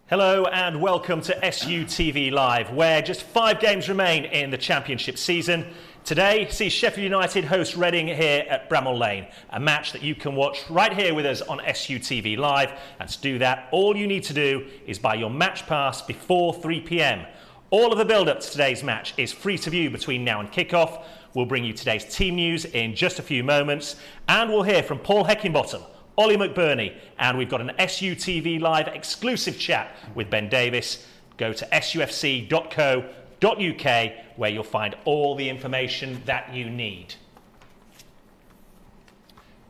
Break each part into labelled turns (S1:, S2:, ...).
S1: Hello and welcome to SUTV Live, where just 5 games remain in the Championship season. Today sees Sheffield United host Reading here at Bramall Lane, a match that you can watch right here with us on SUTV Live. And to do that, all you need to do is buy your match pass before 3 p.m. All of the build-up to today's match is free to view between now and kick-off. We'll bring you today's team news in just a few moments, and we'll hear from Paul Heckingbottom, Ollie McBurney, and we've got an SUTV Live exclusive chat with Ben Davis. Go to sufc.co.uk where you'll find all the information that you need.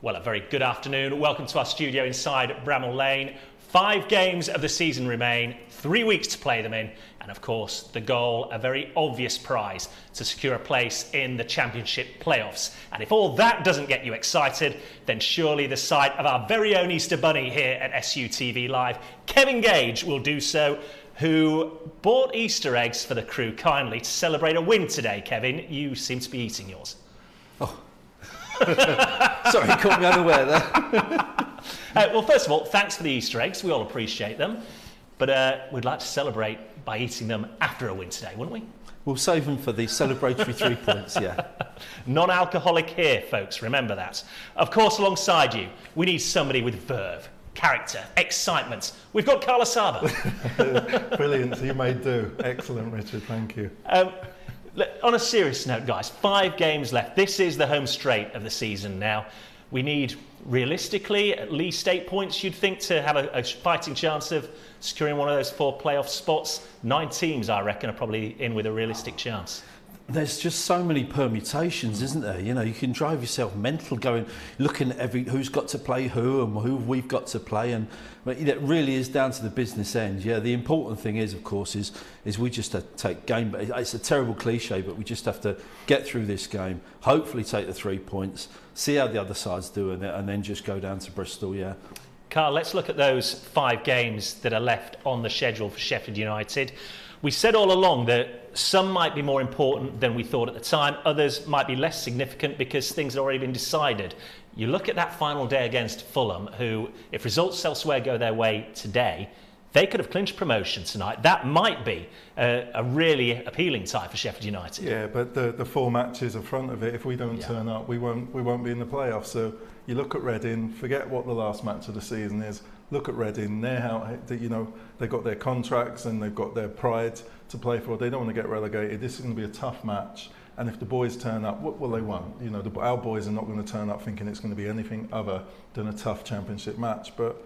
S1: Well, a very good afternoon. Welcome to our studio inside Bramall Lane. 5 games of the season remain, 3 weeks to play them in, and of course the goal, a very obvious prize to secure a place in the Championship playoffs. And if all that doesn't get you excited, then surely the sight of our very own Easter Bunny here at SUTV Live, Kevin Gage, will do so, who bought Easter eggs for the crew kindly to celebrate a win today. Kevin, you seem to be eating yours.
S2: Oh. Sorry, caught me unaware there.
S1: Well, first of all, thanks for the Easter eggs. We all appreciate them. But we'd like to celebrate by eating them after a win today, wouldn't we?
S2: We'll save them for the celebratory 3 points, yeah.
S1: Non-alcoholic here, folks. Remember that. Of course, alongside you, we need somebody with verve, character, excitement. We've got Carl Asaba.
S3: Brilliant. You may do. Excellent, Richard. Thank you.
S1: On a serious note, guys, 5 games left. This is the home straight of the season now. We need, realistically, at least 8 points, you'd think, to have a fighting chance of securing one of those 4 playoff spots. 9 teams, I reckon, are probably in with a realistic chance.
S2: There's just so many permutations, isn't there? You know, you can drive yourself mental looking at who's got to play who and who we've got to play, and it really is down to the business end. Yeah, the important thing is, of course, is we just have to take game. It's a terrible cliche, but we just have to get through this game. Hopefully, take the 3 points, see how the other side's doing it, and then just go down to Bristol. Yeah.
S1: Carl, let's look at those 5 games that are left on the schedule for Sheffield United. We said all along that some might be more important than we thought at the time. Others might be less significant because things had already been decided. You look at that final day against Fulham, who, if results elsewhere go their way today, they could have clinched promotion tonight. That might be a really appealing tie for Sheffield United.
S3: Yeah, but the 4 matches in front of it, if we don't turn up, we won't be in the playoffs. So you look at Reading, forget what the last match of the season is. Look at Reading, they've got their contracts and they've got their pride to play for. They don't want to get relegated. This is going to be a tough match. And if the boys turn up, well, they won't. You know, our boys are not going to turn up thinking it's going to be anything other than a tough Championship match. But,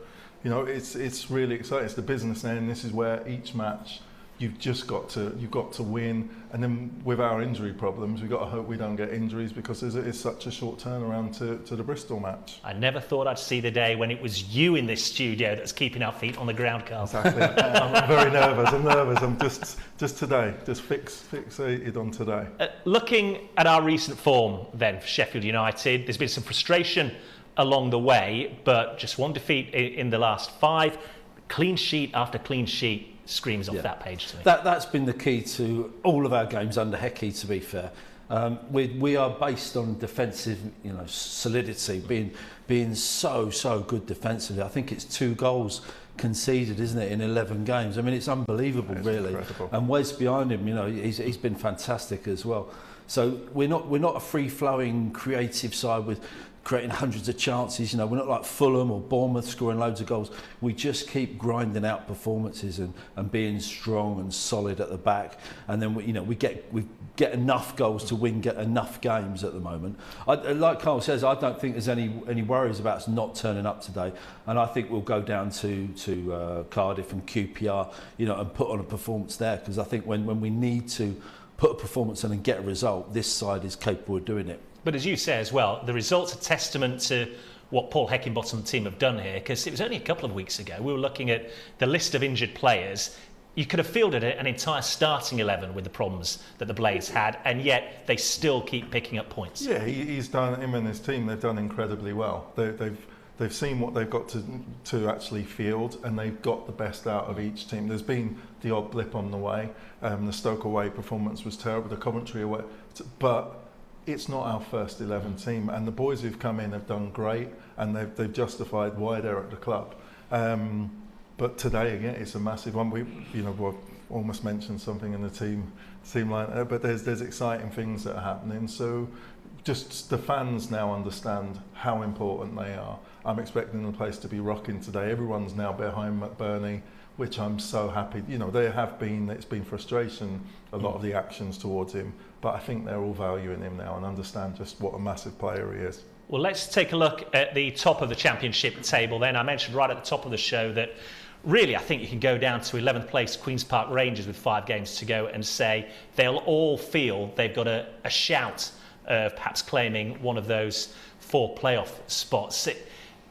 S3: you know, it's really exciting. It's the business end. This is where each match you've got to win. And then with our injury problems, we've got to hope we don't get injuries because it's such a short turnaround to the Bristol match.
S1: I never thought I'd see the day when it was you in this studio that's keeping our feet on the ground, Carl.
S3: Exactly. I'm very nervous. I'm just today, just fixated on today.
S1: Looking at our recent form then for Sheffield United, there's been some frustration along the way, but just 1 defeat in the last 5. Clean sheet after clean sheet screams off that page to me.
S2: That's been the key to all of our games under Hecky, to be fair. We are based on defensive, solidity, being so good defensively. I think it's 2 goals conceded, isn't it, in 11 games? I mean, it's unbelievable, really.
S3: Incredible.
S2: And Wes behind him, he's been fantastic as well. So we're not a free-flowing, creative side with creating hundreds of chances. We're not like Fulham or Bournemouth scoring loads of goals. We just keep grinding out performances and being strong and solid at the back. And then we get enough goals to get enough games at the moment. Like Carl says, I don't think there's any worries about us not turning up today. And I think we'll go down to Cardiff and QPR, and put on a performance there, because I think when we need to put a performance in and get a result, this side is capable of doing it.
S1: But as you say as well, the results are testament to what Paul Heckingbottom team have done here, because it was only a couple of weeks ago we were looking at the list of injured players. You could have fielded an entire starting 11 with the problems that the Blades had, and yet they still keep picking up points.
S3: Yeah, he's done. Him and his team, they've done incredibly well. They've seen what they've got to actually field, and they've got the best out of each team. There's been the odd blip on the way. The Stoke away performance was terrible. The Coventry away, but it's not our first 11 team, and the boys who've come in have done great, and they've justified why they're at the club. But today again, it's a massive one. We've almost mentioned something in the team line, but there's exciting things that are happening. So just the fans now understand how important they are. I'm expecting the place to be rocking today. Everyone's now behind McBurney, which I'm so happy. It's been frustration, a lot of the actions towards him, but I think they're all valuing him now and understand just what a massive player he is.
S1: Well, let's take a look at the top of the championship table then. I mentioned right at the top of the show that really I think you can go down to 11th place Queen's Park Rangers with 5 games to go and say they'll all feel they've got a shout of perhaps claiming one of those 4 playoff spots.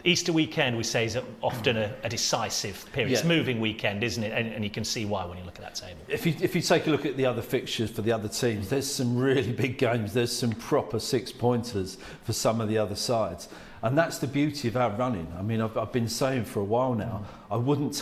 S1: Easter weekend, we say, is often a decisive period. It's a moving weekend, isn't it? And you can see why when you look at that table.
S2: If you take a look at the other fixtures for the other teams, there's some really big games. There's some proper 6-pointers for some of the other sides. And that's the beauty of our running. I mean, I've been saying for a while now, I wouldn't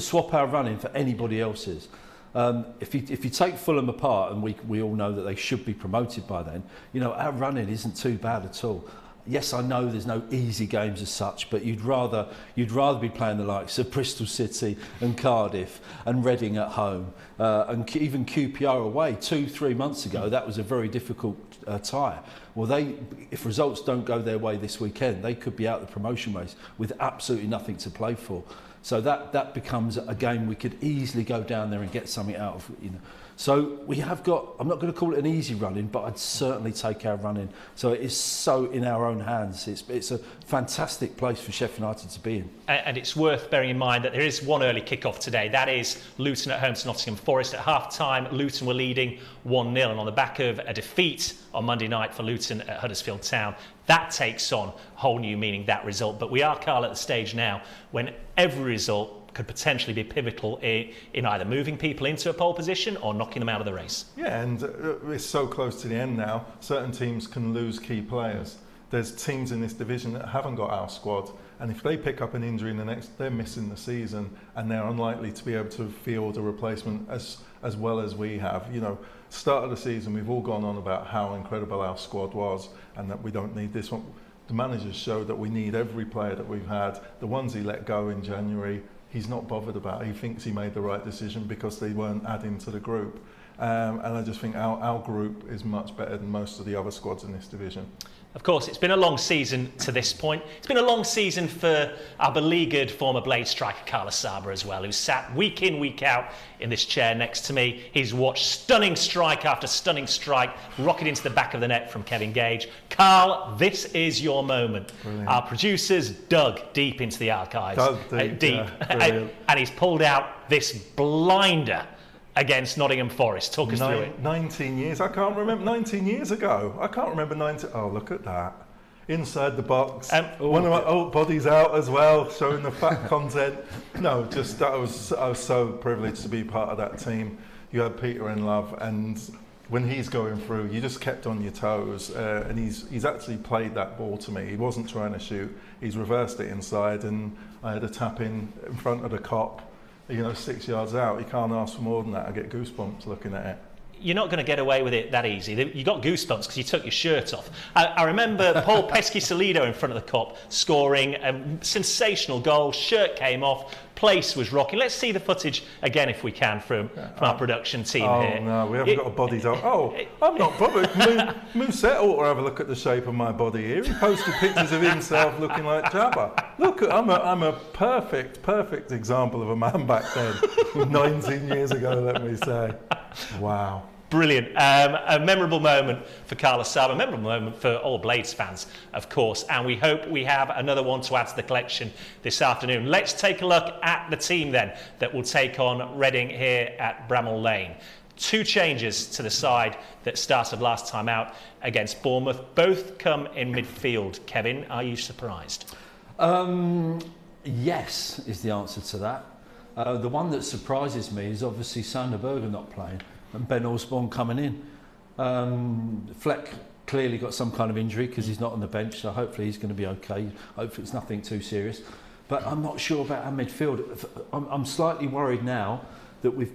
S2: swap our running for anybody else's. If you take Fulham apart, and we all know that they should be promoted by then, our running isn't too bad at all. Yes, I know there's no easy games as such, but you'd rather be playing the likes of Bristol City and Cardiff and Reading at home, and even QPR away 2-3 months ago. That was a very difficult tie. Well, if results don't go their way this weekend, they could be out of the promotion race with absolutely nothing to play for. So that becomes a game we could easily go down there and get something out of. So we have got, I'm not going to call it an easy run-in, but I'd certainly take our run-in. So it is so in our own hands. It's a fantastic place for Sheffield United to be in.
S1: And it's worth bearing in mind that there is one early kick-off today. That is Luton at home to Nottingham Forest. At half-time, Luton were leading 1-0. And on the back of a defeat on Monday night for Luton at Huddersfield Town, that takes on whole new meaning, that result. But we are, Carl, at the stage now when every result could potentially be pivotal in either moving people into a pole position or knocking them out of the race.
S3: Yeah, and it's so close to the end now. Certain teams can lose key players. There's teams in this division that haven't got our squad, and if they pick up an injury in the next, they're missing the season, and they're unlikely to be able to field a replacement as well as we have. Start of the season, we've all gone on about how incredible our squad was, and that we don't need this one. The managers showed that we need every player that we've had. The ones he let go in January, he's not bothered about. He thinks he made the right decision because they weren't adding to the group. And I just think our group is much better than most of the other squads in this division.
S1: Of course, it's been a long season to this point. It's been a long season for our beleaguered former Blade striker, Carl Asaba, as well, who's sat week in, week out in this chair next to me. He's watched stunning strike after stunning strike, rocket into the back of the net from Kevin Gage. Carl, this is your moment.
S3: Brilliant.
S1: Our producers dug deep into the archives.
S3: Deep. Yeah,
S1: and he's pulled out this blinder against Nottingham Forest. Talk us through it.
S3: 19 years. I can't remember. 19 years ago. I can't remember 19. Oh, look at that. Inside the box. One of my old bodies out as well, showing the fat content. No, just I was so privileged to be part of that team. You had Peter in love, and when he's going through, you just kept on your toes. And he's actually played that ball to me. He wasn't trying to shoot. He's reversed it inside, and I had a tap in front of the cop. 6 yards out. You can't ask for more than that. I get goosebumps looking at it.
S1: You're not going to get away with it that easy. You got goosebumps because you took your shirt off. I remember Paul Pesky-Salido in front of the cop scoring a sensational goal. Shirt came off. Place was rocking. Let's see the footage again if we can from our production team here.
S3: Oh no, we haven't got a body down. Oh, I'm not bothered. Moosehead ought to have a look at the shape of my body here. He posted pictures of himself looking like Jabba. Look, I'm a perfect example of a man back then. 19 years ago, let me say. Wow.
S1: Brilliant. A memorable moment for Carl Asaba, a memorable moment for all Blades fans, of course, and we hope we have another one to add to the collection this afternoon. Let's take a look at the team then that will take on Reading here at Bramall Lane. 2 changes to the side that started last time out against Bournemouth. Both come in midfield. Kevin, are you surprised?
S2: Yes, is the answer to that. The one that surprises me is obviously Sander Berger not playing and Ben Osborne coming in. Fleck clearly got some kind of injury because he's not on the bench, so hopefully he's going to be okay. Hopefully it's nothing too serious. But I'm not sure about our midfield. I'm slightly worried now that we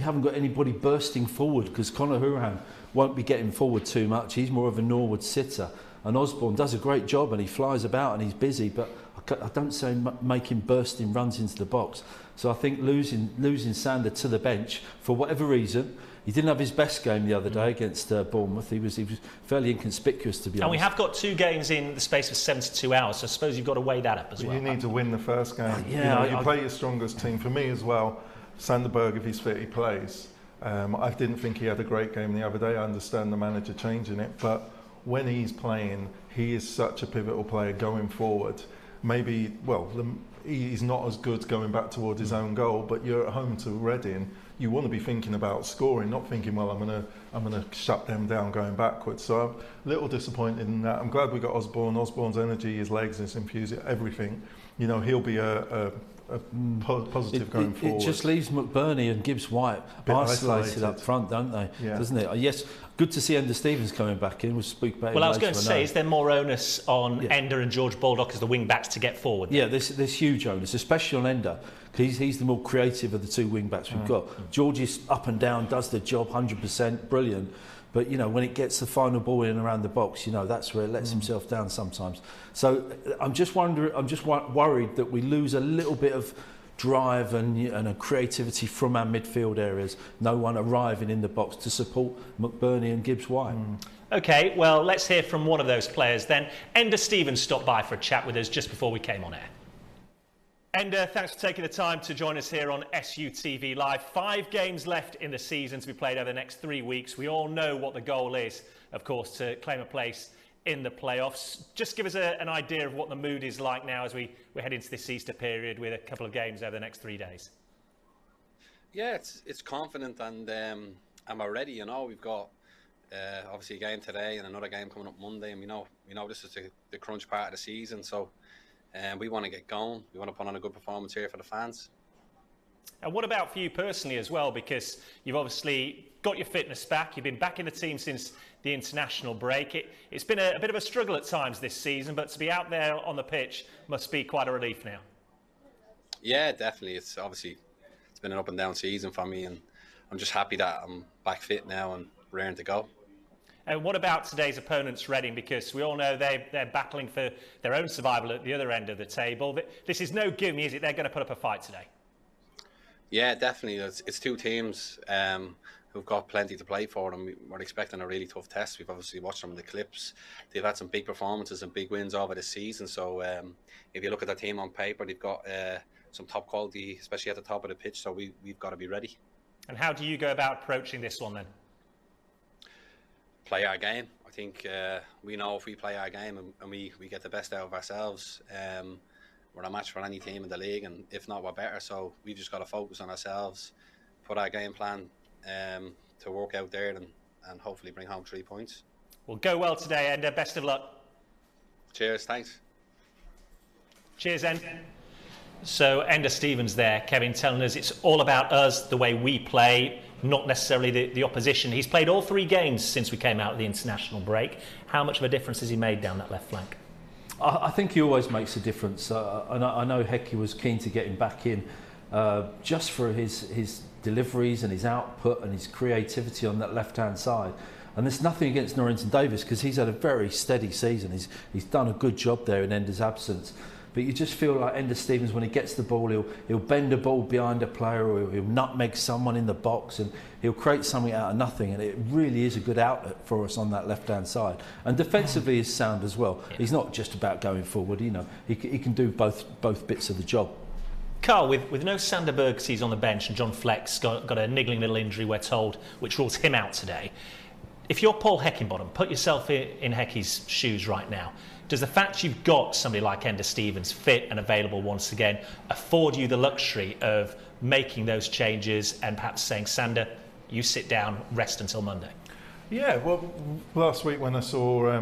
S2: haven't got anybody bursting forward because Conor Hourihane won't be getting forward too much. He's more of a Norwood sitter. And Osborne does a great job and he flies about and he's busy, but I I don't see him making bursting runs into the box. So I think losing Sander to the bench for whatever reason. He didn't have his best game the other day against Bournemouth. He was fairly inconspicuous, to be honest.
S1: And we have got 2 games in the space of 72 hours, so I suppose you've got to weigh that up as well.
S3: You need to win the first game.
S2: Yeah,
S3: you play your strongest team. For me as well, Sanderberg, if he's fit, he plays. I didn't think he had a great game the other day. I understand the manager changing it, but when he's playing, he is such a pivotal player going forward. Maybe, he's not as good going back towards his own goal, but you're at home to Reading. You want to be thinking about scoring, not thinking, well, I'm gonna shut them down going backwards. So I'm a little disappointed in that. I'm glad we got Osborne. Osborne's energy, his legs, his infusing, everything. He'll be a positive going forward.
S2: It just leaves McBurney and Gibbs-White isolated up front, don't they?
S3: Yeah.
S2: Doesn't it? Yes, good to see Ender Stevens coming back in. We'll speak about it
S1: Well, I was
S2: later,
S1: going to say, is there more onus on Ender and George Baldock as the wing-backs to get forward?
S2: Yeah, there's huge onus, especially on Ender. He's the more creative of the 2 wing-backs we've got. George is up and down, does the job 100%, brilliant. But, when it gets the final ball in around the box, that's where it lets himself down sometimes. So I'm just worried that we lose a little bit of drive and a creativity from our midfield areas. No one arriving in the box to support McBurney and Gibbs-White.
S1: OK, well, let's hear from one of those players then. Ender Stevens stopped by for a chat with us just before we came on air. Ender, thanks for taking the time to join us here on SUTV Live. 5 games left in the season to be played over the next 3 weeks. We all know what the goal is, of course, to claim a place in the playoffs. Just give us an idea of what the mood is like now as we head into this Easter period with a couple of games over the next 3 days.
S4: Yeah, it's confident and I'm ready. We've got obviously a game today and another game coming up Monday, and we know this is the crunch part of the season, so we want to get going. We want to put on a good performance here for the fans.
S1: And what about for you personally as well? Because you've obviously got your fitness back. You've been back in the team since the international break. It's been a bit of a struggle at times this season, but to be out there on the pitch must be quite a relief now.
S4: Yeah, definitely. It's been an up and down season for me, and I'm just happy that I'm back fit now and raring to go.
S1: And what about today's opponents, Reading? Because we all know they're battling for their own survival at the other end of the table. This is no gimme, is it? They're going to put up a fight today.
S4: Yeah, definitely. It's 2 teams who've got plenty to play for, and we're expecting a really tough test. We've obviously watched some of the clips. They've had some big performances and big wins over the season. So if you look at the team on paper, they've got some top quality, especially at the top of the pitch. So we've got to be ready. And
S1: how do you go about approaching this one then?
S4: Play our game. I think we know if we play our game and we get the best out of ourselves, we're a match for any team in the league, and if not, we're better. So we've just got to focus on ourselves, put our game plan to work out there, and hopefully bring home 3 points.
S1: Well, go well today, Ender. Best of luck.
S4: Cheers. Thanks.
S1: Cheers, Ender. So Ender Stevens there, Kevin, telling us it's all about us, the way we play, not necessarily the opposition. He's played all 3 games since we came out of the international break. How much of a difference has he made down that left flank?
S2: I think he always makes a difference. I know Hecky was keen to get him back in just for his deliveries and his output and his creativity on that left-hand side. And there's nothing against Norrington Davis because he's had a very steady season. He's done a good job there in Ender's absence. But you just feel like Ender Stevens, when he gets the ball, he'll bend a ball behind a player, or he'll nutmeg someone in the box, and he'll create something out of nothing. And it really is a good outlet for us on that left-hand side. And defensively is sound as well. He's not just about going forward. He can do both bits of the job.
S1: Carl, with no Sanderberg, he's on the bench, and John Fleck's got a niggling little injury, we're told, which rules him out today. If you're Paul Heckingbottom, put yourself in Hecky's shoes right now. Does the fact you've got somebody like Ender Stevens fit and available once again afford you the luxury of making those changes and perhaps saying, Sander, you sit down, rest until Monday?
S3: Yeah, well, last week when I saw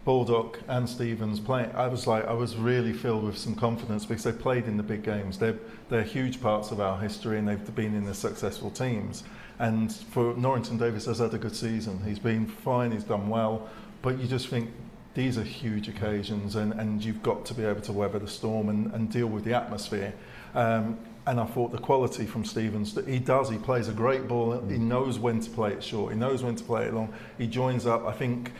S3: Baldock and Stevens playing, I was really filled with some confidence because they played in the big games. They're huge parts of our history, and they've been in the successful teams. And for Norrington Davis has had a good season. He's been fine, he's done well, but you just think these are huge occasions, and you've got to be able to weather the storm and deal with the atmosphere. And I thought the quality from Stevens, he plays a great ball. He knows when to play it short, he knows when to play it long. He joins up. I think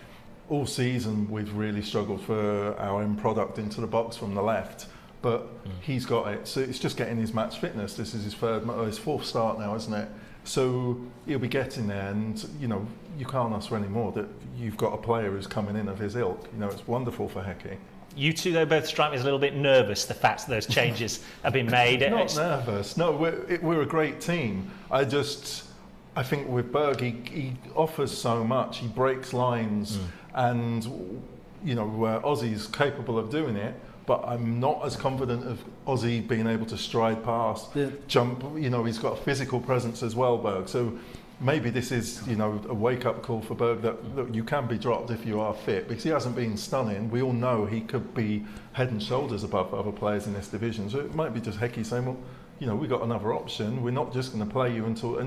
S3: all season we've really struggled for our end product into the box from the left, but he's got it. So it's just getting his match fitness. This is his fourth start now, isn't it? So he'll be getting there, and you know, you can't ask for any more. That you've got a player who's coming in of his ilk. You know, it's wonderful for Hecky.
S1: You two, though, both strike me as a little bit nervous, the fact that those changes have been made.
S3: Not nervous. No, we're a great team. I think with Berg, he offers so much. He breaks lines, and you know, Ozzy's capable of doing it. But I'm not as confident of Ozzy being able to stride past, jump. You know, he's got a physical presence as well, Berg. So maybe this is, you know, a wake-up call for Berg that you can be dropped if you are fit, because he hasn't been stunning. We all know he could be head and shoulders above other players in this division. So it might be just Hecky saying, well, you know, we got another option. We're not just going to play you until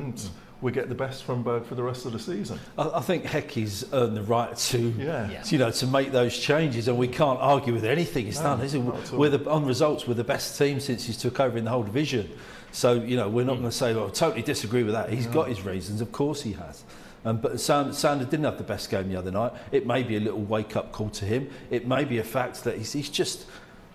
S3: we get the best from Berg for the rest of the season.
S2: I think Hecky's earned the right to, you know, to make those changes, and we can't argue with anything he's done. On results, we're the best team since he's took over in the whole division. So, you know, we're not going to say, well, I totally disagree with that. He's got his reasons, of course he has. But Sander didn't have the best game the other night. It may be a little wake-up call to him. It may be a fact that he's just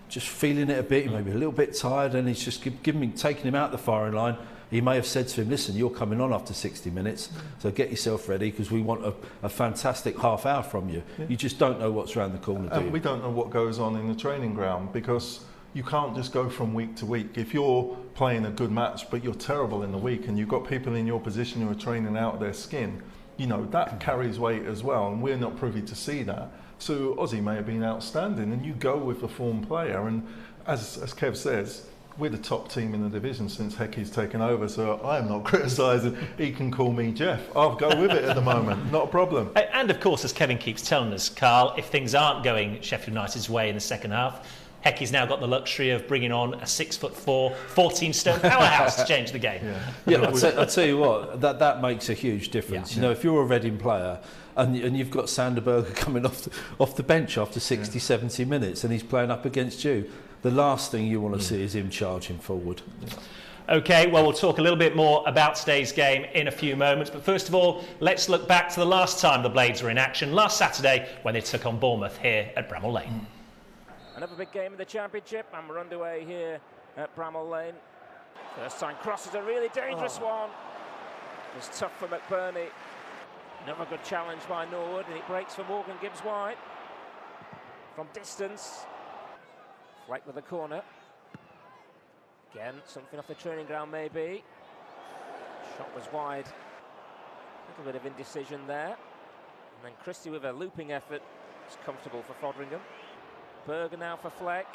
S2: feeling it a bit. He may be a little bit tired, and he's just taking him out the firing line. He may have said to him, listen, you're coming on after 60 minutes, so get yourself ready, because we want a fantastic half hour from you. You just don't know what's around the corner, do you?
S3: We don't know what goes on in the training ground, because you can't just go from week to week. If you're playing a good match, but you're terrible in the week, and you've got people in your position who are training out of their skin, you know, that carries weight as well, and we're not privy to see that. So Ozzy may have been outstanding, and you go with the form player, and as Kev says, we're the top team in the division since Hecky's taken over, so I'm not criticising. He can call me Jeff. I'll go with it at the moment, not a problem.
S1: And of course, as Kevin keeps telling us, Carl, if things aren't going Sheffield United's way in the second half, Hecky's now got the luxury of bringing on a 6'4", 14-stone powerhouse to change the game.
S2: I'll tell you what, that makes a huge difference. You know, if you're a Reading player and you've got Sanderberger coming off the bench after 60, 70 minutes, and he's playing up against you, the last thing you want to see is him charging forward.
S1: OK, well, we'll talk a little bit more about today's game in a few moments. But first of all, let's look back to the last time the Blades were in action, last Saturday, when they took on Bournemouth here at Bramall Lane.
S5: Another big game in the Championship, and we're underway here at Bramall Lane. First time cross is a really dangerous one. It's tough for McBurney. Another good challenge by Norwood, and it breaks for Morgan Gibbs-White. From distance. Fleck with the corner. Again, something off the training ground maybe. Shot was wide. A little bit of indecision there. And then Christie with a looping effort. It's comfortable for Fodderingham. Berger now for Fleck.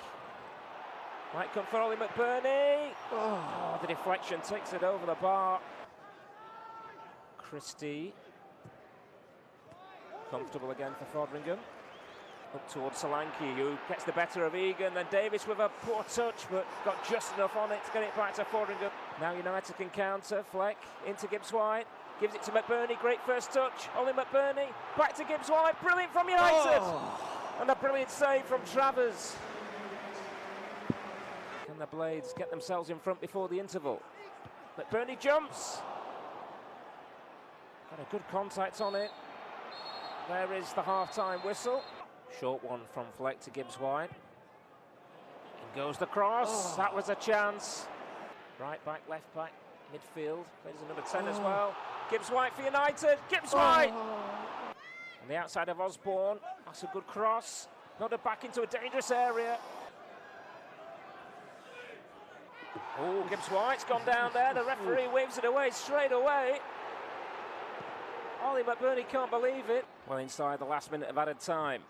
S5: Might come for Ollie McBurney. Oh, the deflection takes it over the bar. Christie. Comfortable again for Fodderingham. Up towards Solanke, who gets the better of Egan. Then Davis with a poor touch, but got just enough on it to get it back to Fodderingham. Now United can counter. Fleck into Gibbs-White. Gives it to McBurney. Great first touch. Ollie McBurney. Back to Gibbs-White. Brilliant from United. And a brilliant save from Travers. Can the Blades get themselves in front before the interval? McBurney jumps. Got a good contact on it. There is the half-time whistle. Short one from Fleck to Gibbs-White. In goes the cross. That was a chance. Right back, left back, midfield. There's a number 10 as well. Gibbs-White for United. Gibbs-White! On the outside of Osborne. That's a good cross. Nodded back into a dangerous area. Oh, Gibbs-White's gone down there. The referee waves it away straight away. Ollie McBurney can't believe it. Well inside the last minute of added time.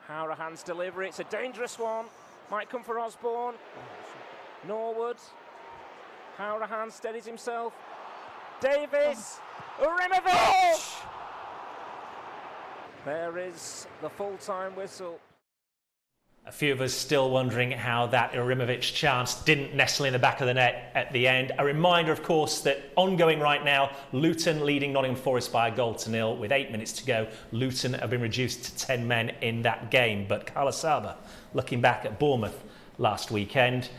S5: Howrahan's delivery. It's a dangerous one. Might come for Osborne. Norwood. Howrahan steadies himself. Davis. Urimovic! There is the full-time whistle.
S1: A few of us still wondering how that Urimovic chance didn't nestle in the back of the net at the end. A reminder, of course, that ongoing right now, Luton leading Nottingham Forest by a 1-0 with 8 minutes to go. Luton have been reduced to 10 men in that game. But Asaba, looking back at Bournemouth last weekend,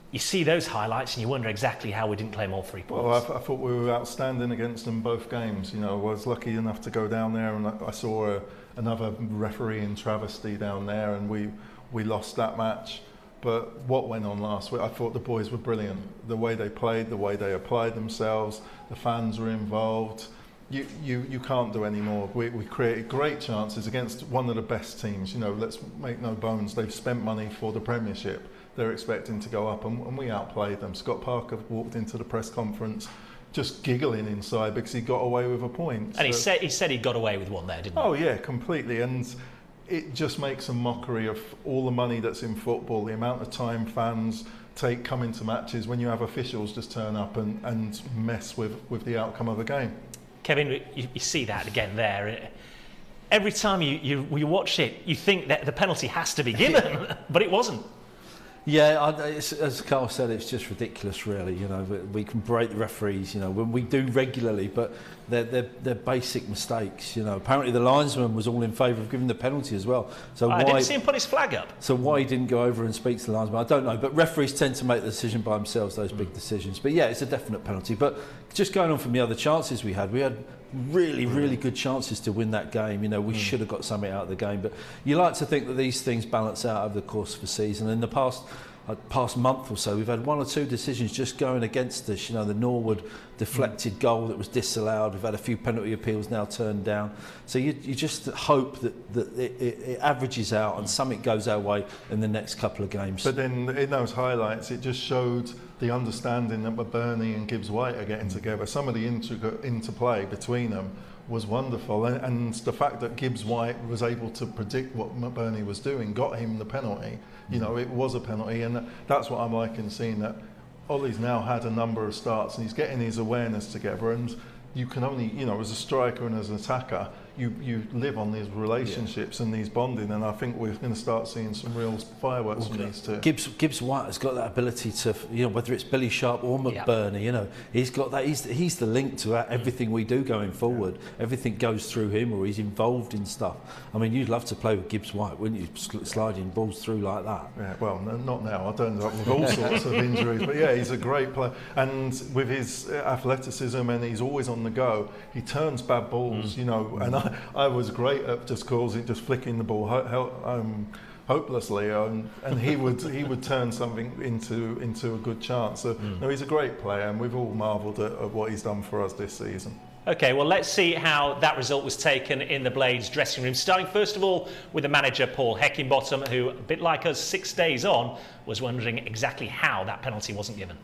S1: you see those highlights and you wonder exactly how we didn't claim all 3 points.
S3: Well, I thought we were outstanding against them both games. You know, I was lucky enough to go down there and I saw another refereeing travesty down there, and we lost that match. But what went on last week, I thought the boys were brilliant. The way they played, the way they applied themselves, the fans were involved. You can't do any more. We created great chances against one of the best teams. You know, let's make no bones, they've spent money for the Premiership. They're expecting to go up, and we outplayed them. Scott Parker walked into the press conference just giggling inside because he got away with a point.
S1: And so, he said he got away with one there, didn't he?
S3: Oh yeah, completely. And it just makes a mockery of all the money that's in football, the amount of time fans take coming to matches when you have officials just turn up and mess with the outcome of a game.
S1: Kevin, you see that again there. Every time you watch it, you think that the penalty has to be given, but it wasn't.
S2: Yeah, as Carl said, it's just ridiculous, really. You know, we can berate the referees, you know, when we do regularly, but they're basic mistakes. You know, apparently the linesman was all in favour of giving the penalty as well. So
S1: I didn't see him put his flag up.
S2: So why he didn't go over and speak to the linesman, I don't know. But referees tend to make the decision by themselves, those big decisions. But yeah, it's a definite penalty. But just going on from the other chances we had really good chances to win that game. You know, we should have got something out of the game, but you like to think that these things balance out over the course of the season. In the past month or so, we've had one or two decisions just going against us. You know, the Norwood deflected goal that was disallowed. We've had a few penalty appeals now turned down. So you just hope that it averages out and something goes our way in the next couple of games.
S3: But then in those highlights, it just showed the understanding that McBurney and Gibbs-White are getting together. Some of the interplay between them was wonderful, and the fact that Gibbs-White was able to predict what McBurney was doing got him the penalty. You know, it was a penalty, and that's what I'm liking, seeing that Ollie's now had a number of starts and he's getting his awareness together, and you can only, you know, as a striker and as an attacker, you live on these relationships and these bonding, and I think we're going to start seeing some real fireworks from these two.
S2: Gibbs-White has got that ability to, you know, whether it's Billy Sharp or McBurney, you know, he's got that. He's the link to everything we do going forward. Everything goes through him, or he's involved in stuff. I mean, you'd love to play with Gibbs-White, wouldn't you? Sliding balls through like that.
S3: Yeah, well, not now. I turned up with all sorts of injuries, but yeah, he's a great player, and with his athleticism, and he's always on the go. He turns bad balls, you know, and I was great at just flicking the ball hopelessly, and he would turn something into a good chance. So no, he's a great player, and we've all marvelled at what he's done for us this season.
S1: Okay, well, let's see how that result was taken in the Blades dressing room. Starting first of all with the manager, Paul Heckingbottom, who, a bit like us 6 days on, was wondering exactly how that penalty wasn't given.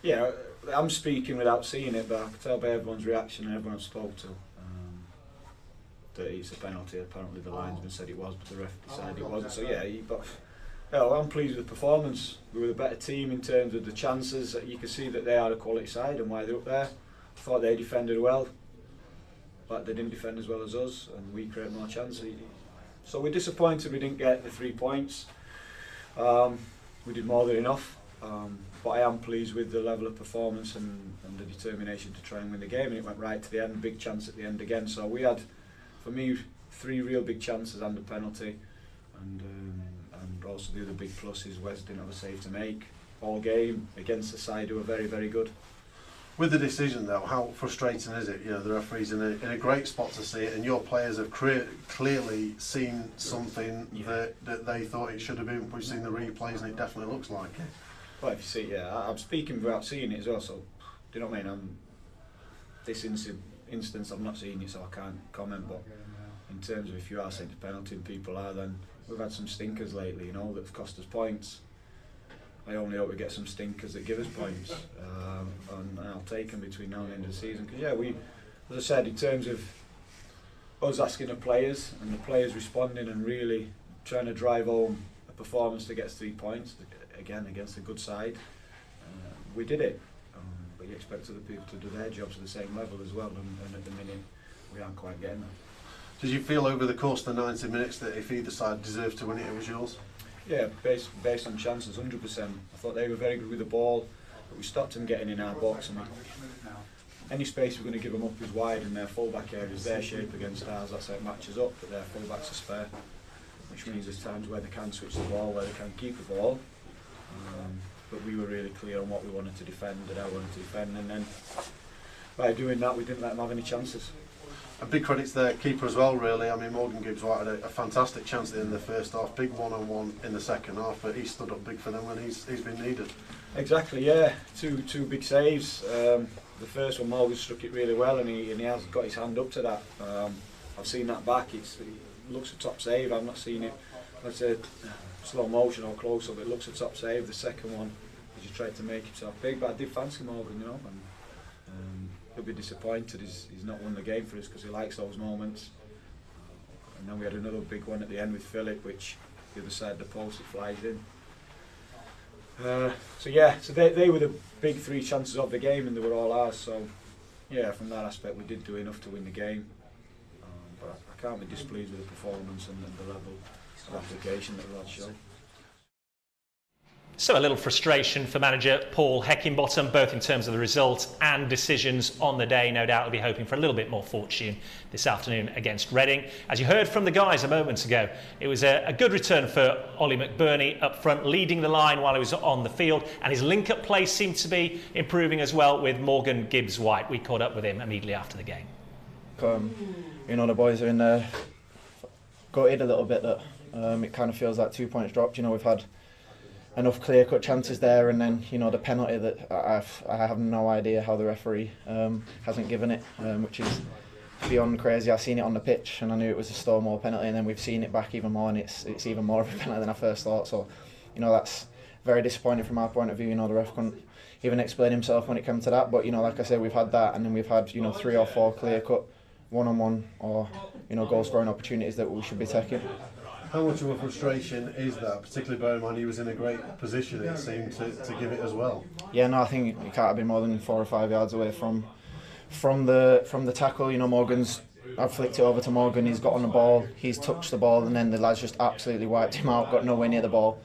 S6: Yeah, I'm speaking without seeing it, but I can tell by everyone's reaction and everyone I spoke to that it's a penalty. Apparently the linesman said it was, but the ref decided it wasn't. So yeah, I'm pleased with the performance. We were the better team in terms of the chances. You can see that they are a quality side and why they're up there. I thought they defended well, but they didn't defend as well as us, and we created more chances. So we're disappointed we didn't get the 3 points. We did more than enough, but I am pleased with the level of performance and the determination to try and win the game, and it went right to the end. Big chance at the end again. So we had, for me, 3 real big chances and a penalty, and also the other big plus is Wes didn't have a save to make all game against a side who are very, very good.
S7: With the decision though, how frustrating is it? You know, the referee's in a great spot to see it, and your players have clearly seen something that they thought it should have been. We've seen the replays and it definitely looks like it.
S6: Well, if you see, yeah, I'm speaking without seeing it as well, so do you know what I mean? This instance I've not seen it, so I can't comment, but in terms of if you are saying it's a penalty and people are, then we've had some stinkers lately, you know, that have cost us points. I only hope we get some stinkers that give us points, and I'll take them between now and the end of the season. Because yeah, we, as I said, in terms of us asking the players and the players responding and really trying to drive home a performance that gets 3 points, again against a good side, we did it. But you expect other people to do their jobs at the same level as well, and at the minute we aren't quite getting there.
S7: Did you feel over the course of the 90 minutes that if either side deserved to win it, it was yours?
S6: Yeah, based on chances, 100%. I thought they were very good with the ball, but we stopped them getting in our box, and any space we're going to give them up is wide, and their full-back area is their shape against ours. That's how it matches up, but their full-backs are spare, which means there's times where they can switch the ball, where they can keep the ball. But we were really clear on what we wanted to defend and how we wanted to defend, and then by doing that, we didn't let them have any chances.
S7: A big credit to their keeper as well, really. I mean, Morgan Gibbs-White had a fantastic chance at the end of the first half, big one-on-one in the second half, but he stood up big for them when he's been needed.
S6: Exactly, yeah. Two big saves. The first one, Morgan struck it really well, and he has got his hand up to that. I've seen that back. It looks a top save. I've not seen it, let's say, slow motion or close up. It looks a top save. The second one, he just tried to make himself big, but I did fancy Morgan, you know. And, he'll be disappointed he's not won the game for us, because he likes those moments. And then we had another big one at the end with Philip, which the other side of the post, it flies in. So they were the big 3 chances of the game, and they were all ours. So yeah, from that aspect we did do enough to win the game. But I can't be displeased with the performance and the level of application that the lads showed.
S1: So a little frustration for manager Paul Heckingbottom, both in terms of the result and decisions on the day. No doubt he'll be hoping for a little bit more fortune this afternoon against Reading. As you heard from the guys a moment ago, it was a good return for Ollie McBurney up front, leading the line while he was on the field, and his link-up play seemed to be improving as well with Morgan Gibbs-White. We caught up with him immediately after the game.
S8: You know, the boys are in there, gutted a little bit that it kind of feels like 2 points dropped. You know, we've had enough clear-cut chances there, and then, you know, the penalty that I have no idea how the referee hasn't given it, which is beyond crazy. I've seen it on the pitch and I knew it was a Stonewall penalty, and then we've seen it back even more, and it's even more of a penalty than I first thought. So, you know, that's very disappointing from our point of view. You know, the ref couldn't even explain himself when it came to that, but, you know, like I said, we've had that, and then we've had, you know, 3 or 4 clear-cut one-on-one or, you know, goal-scoring opportunities that we should be taking.
S7: How much of a frustration is that, particularly bearing in mind he was in a great position, it seemed, to give it as well?
S8: Yeah, no, I think he can't have been more than 4 or 5 yards away from the tackle. You know, I've flicked it over to Morgan, he's got on the ball, he's touched the ball, and then the lads just absolutely wiped him out, got nowhere near the ball.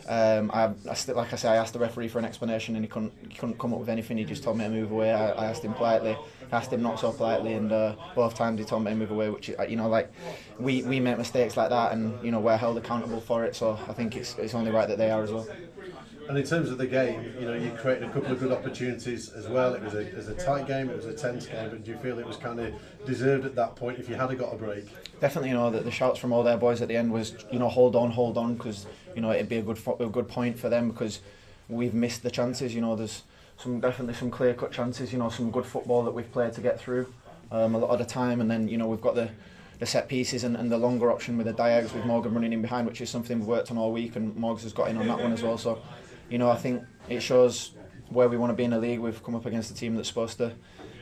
S8: Like I say, I asked the referee for an explanation, and he couldn't come up with anything. He just told me to move away. I asked him politely, asked him not so politely, and both times he told me to move away, which, you know, like, we make mistakes like that, and, you know, we're held accountable for it, so I think it's only right that they are as well.
S7: And in terms of the game, you know, you created a couple of good opportunities as well. It was a tight game, it was a tense game, but do you feel it was kind of deserved at that point if you had got a break? Definitely,
S8: you know, that the shouts from all their boys at the end was, you know, hold on, because, you know, it'd be a good point for them, because we've missed the chances. You know, there's definitely some clear-cut chances, you know, some good football that we've played to get through a lot of the time, and then, you know, we've got the set pieces and the longer option with the diags with Morgan running in behind, which is something we've worked on all week, and Morgs has got in on that one as well. So, you know, I think it shows where we want to be in the league. We've come up against a team that's supposed to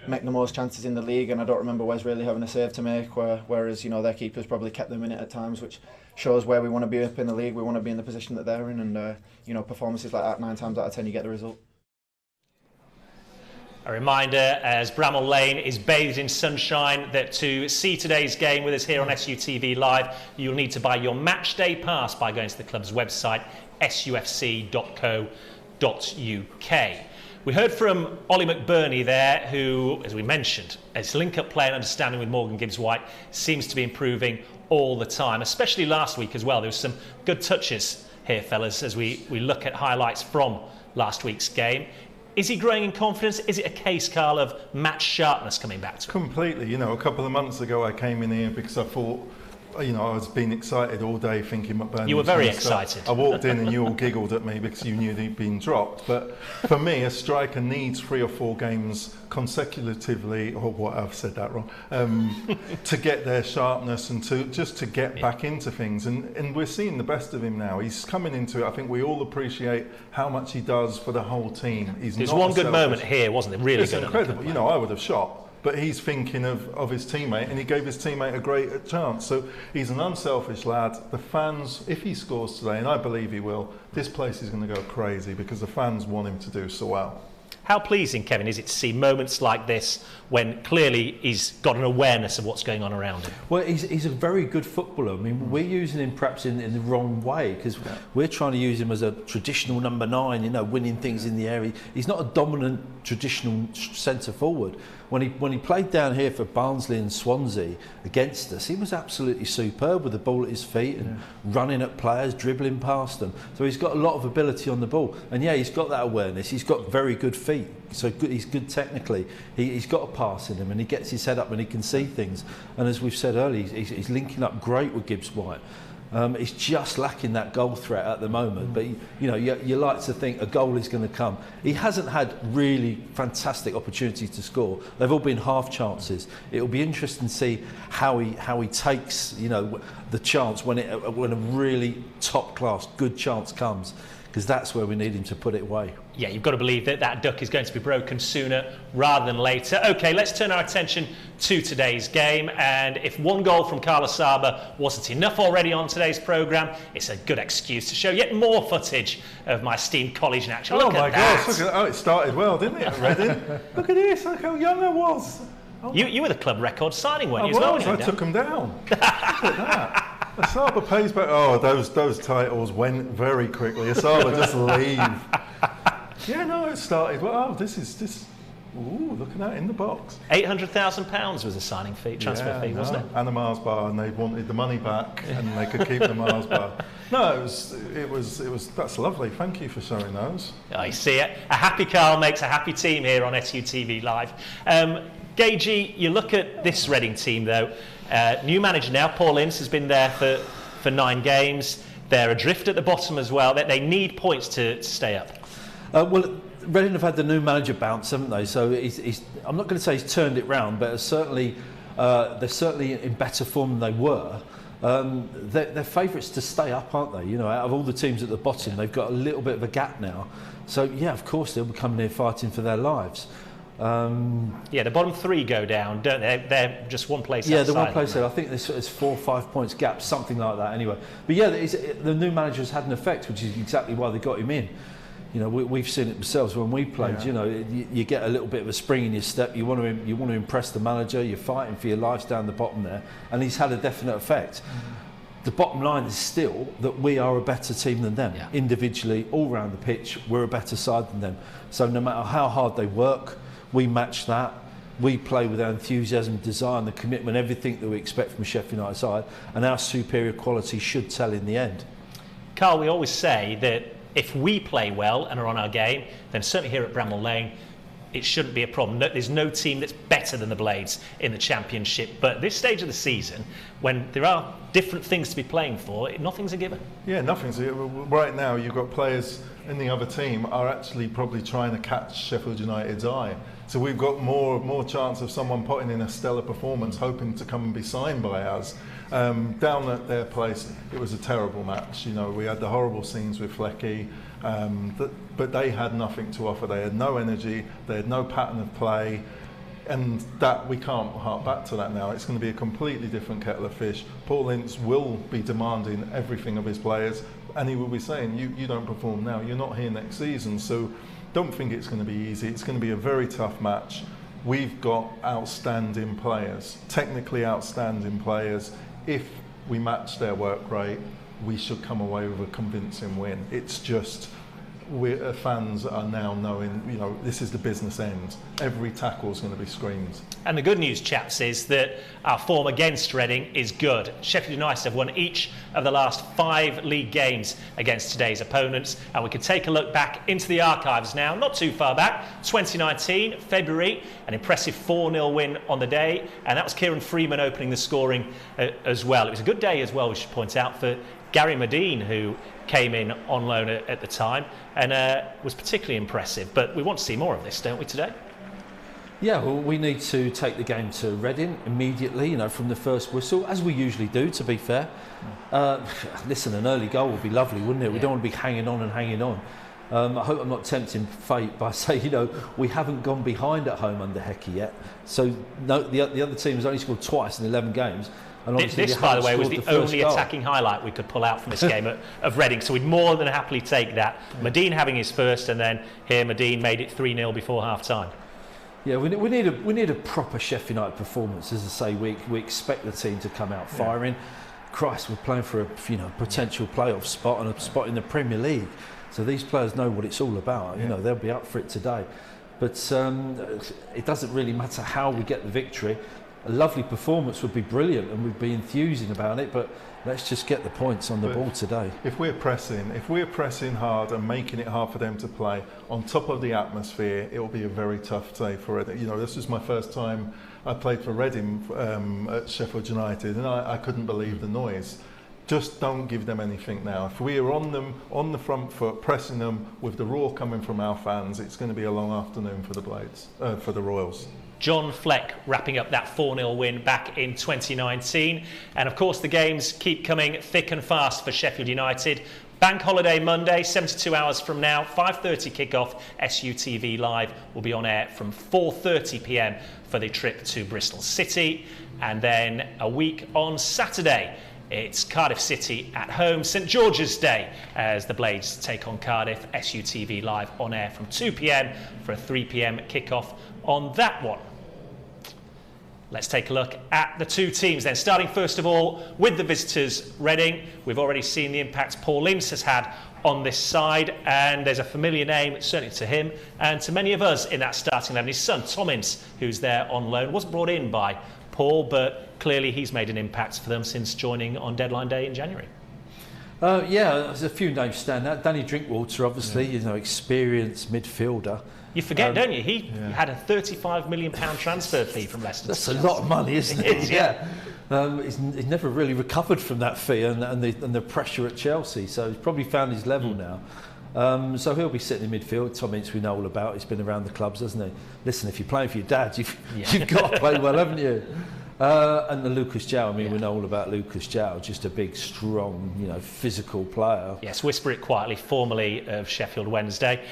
S8: make the most chances in the league, and I don't remember Wes really having a save to make, whereas, you know, their keepers probably kept them in it at times, which shows where we want to be up in the league. We want to be in the position that they're in, and you know, performances like that 9 times out of 10 you get the result.
S1: A reminder, as Bramall Lane is bathed in sunshine, that to see today's game with us here on SUTV Live, you'll need to buy your match day pass by going to the club's website, sufc.co.uk. We heard from Ollie McBurney there, who, as we mentioned, his link-up play and understanding with Morgan Gibbs-White seems to be improving all the time, especially last week as well. There was some good touches here, fellas, as we look at highlights from last week's game. Is he growing in confidence? Is it a case, Carl, of match sharpness coming back to him?
S3: Completely. You know, a couple of months ago I came in here because I thought, you know, I was being excited all day thinking McBurney.
S1: You were very excited.
S3: I walked in and you all giggled at me because you knew he'd been dropped. But for me, a striker needs 3 or 4 games consecutively, or what, I've said that wrong, to get their sharpness and to get back into things. And we're seeing the best of him now. He's coming into it. I think we all appreciate how much he does for the whole team.
S1: There's one good moment here, wasn't it? Really good.
S3: It's incredible. You know, I would have shot. But he's thinking of his teammate, and he gave his teammate a great chance. So he's an unselfish lad. The fans, if he scores today, and I believe he will, this place is going to go crazy because the fans want him to do so well.
S1: How pleasing, Kevin, is it to see moments like this when clearly he's got an awareness of what's going on around him?
S2: Well, he's a very good footballer. I mean, we're using him perhaps in the wrong way, because we're trying to use him as a traditional number 9, you know, winning things in the area. He's not a dominant traditional centre forward. When he played down here for Barnsley and Swansea against us, he was absolutely superb with the ball at his feet and running at players, dribbling past them. So he's got a lot of ability on the ball. And yeah, he's got that awareness. He's got very good feet. feet, so good, he's good technically. He's got a pass in him, and he gets his head up and he can see things. And as we've said earlier, he's linking up great with Gibbs White. He's just lacking that goal threat at the moment, but you like to think a goal is going to come. He hasn't had really fantastic opportunities to score. They've all been half chances. It'll be interesting to see how he takes the chance when a really top class good chance comes, because that's where we need him to put it away.
S1: Yeah, you've got to believe that duck is going to be broken sooner rather than later. OK, let's turn our attention to today's game. And if one goal from Asaba wasn't enough already on today's programme, it's a good excuse to show yet more footage of my esteemed colleague in action. Look at that.
S3: Gosh, look at that. Oh, it started well, didn't it, at Reading? Look at this, look how young I was. Oh,
S1: you were the club record signing, weren't you?
S3: I took him down. Look at that. Asaba pays back. Oh, those titles went very quickly. Asaba just leave. Yeah, no, it started. Well, this. Ooh, look at that in the box.
S1: £800,000 was a signing fee, transfer fee, wasn't it?
S3: And a Mars bar, and they wanted the money back, and they could keep the Mars bar. No, it was. That's lovely. Thank you for showing those.
S1: I see it. A happy Carl makes a happy team here on SUTV Live. Gage, you look at this Reading team though. New manager now, Paul Ince, has been there for 9 games. They're adrift at the bottom as well. They need points to stay up.
S2: Well, Reading have had the new manager bounce, haven't they? So I'm not going to say he's turned it round, but they're certainly in better form than they were. They're favourites to stay up, aren't they? Out of all the teams at the bottom, they've got a little bit of a gap now. So yeah, of course they'll be coming here fighting for their lives.
S1: The bottom 3 go down, don't they? They're just one place outside.
S2: Yeah, the one place there. I think there's 4 or 5 points gap, something like that. Anyway, but yeah, the new manager has had an effect, which is exactly why they got him in. We've seen it ourselves when we played.
S3: Yeah.
S2: You get a little bit of a spring in your step. You want to impress the manager. You're fighting for your lives down the bottom there, and he's had a definite effect. The bottom line is still that we are a better team than them. Yeah. Individually, all round the pitch, we're a better side than them. So no matter how hard they work, we match that. We play with our enthusiasm, desire, and the commitment, everything that we expect from a Sheffield United side, and our superior quality should tell in the end.
S1: Carl, we always say that if we play well and are on our game, then certainly here at Bramall Lane, it shouldn't be a problem. There's no team that's better than the Blades in the Championship. But at this stage of the season, when there are different things to be playing for, nothing's a given. Yeah,
S3: nothing's a given. Right now, you've got players in the other team are actually probably trying to catch Sheffield United's eye. So we've got more chance of someone putting in a stellar performance, hoping to come and be signed by us. Down at their place, it was a terrible match. We had the horrible scenes with Flecky, but they had nothing to offer. They had no energy, they had no pattern of play, and that we can't hark back to that now. It's going to be a completely different kettle of fish. Paul Ince will be demanding everything of his players, and he will be saying, you don't perform now, you're not here next season. So don't think it's going to be easy. It's going to be a very tough match. We've got outstanding players, technically outstanding players. If we match their work rate, we should come away with a convincing win. It's just, fans are now knowing, this is the business end. Every tackle is going to be screamed.
S1: And the good news, chaps, is that our form against Reading is good. Sheffield United have won each of the last 5 league games against today's opponents. And we can take a look back into the archives now, not too far back, 2019, February, an impressive 4-0 win on the day. And that was Kieran Freeman opening the scoring as well. It was a good day as well, we should point out, for Gary Modine, who came in on loan at the time and was particularly impressive. But we want to see more of this, don't we, today?
S2: Yeah, well, we need to take the game to Reading immediately, from the first whistle, as we usually do, to be fair. Listen, an early goal would be lovely, wouldn't it? We don't want to be hanging on and hanging on. I hope I'm not tempting fate by saying, we haven't gone behind at home under Hecky yet. So no, the other team has only scored twice in 11 games. And
S1: this, by the way, was the only attacking highlight we could pull out from this game of Reading, so we'd more than happily take that. Modine having his first, and then here Modine made it 3-0 before half-time.
S2: Yeah, we need a proper Sheffield United performance. As I say, we expect the team to come out firing. Christ, we're playing for a potential playoff spot and a spot in the Premier League. So these players know what it's all about. They'll be up for it today. But it doesn't really matter how we get the victory. a lovely performance would be brilliant and we'd be enthusing about it, but let's just get the points on the ball today.
S3: If we're pressing hard and making it hard for them to play, on top of the atmosphere, it will be a very tough day for Reading. You know, this is my first time I played for Reading at Sheffield United, and I couldn't believe the noise. Just don't give them anything now. If we are on them, on the front foot, pressing them with the roar coming from our fans, it's going to be a long afternoon for the Blades, for the Royals.
S1: John Fleck wrapping up that 4-0 win back in 2019. And of course the games keep coming thick and fast for Sheffield United. Bank holiday Monday, 72 hours from now, 5:30 kickoff. SUTV Live will be on air from 4:30 p.m. for the trip to Bristol City. And then a week on Saturday, it's Cardiff City at home, St George's Day, as the Blades take on Cardiff. SUTV Live on air from 2 p.m. for a 3 p.m. kickoff on that one. Let's take a look at the two teams then, starting first of all with the visitors, Reading. We've already seen the impact Paul Ince has had on this side, and there's a familiar name, certainly to him and to many of us in that starting 11. His son, Tom Ince, who's there on loan, wasn't brought in by Paul, but clearly he's made an impact for them since joining on deadline day in January.
S2: Yeah, there's a few names stand out. Danny Drinkwater, obviously, you know, experienced midfielder.
S1: You forget, don't you? He had a £35 million transfer fee from Leicester.
S2: That's a lot of money, isn't it?
S1: It is, yeah.
S2: He's never really recovered from that fee and the pressure at Chelsea, so he's probably found his level now. So he'll be sitting in midfield. Tom Ince we know all about. He's been around the clubs, hasn't he? Listen, if you're playing for your dad, you've got to play well, haven't you? And the Lucas Jow, I mean, we know all about Lucas Jow, just a big, strong, you know, physical player.
S1: Yes, whisper it quietly, formerly of Sheffield Wednesday.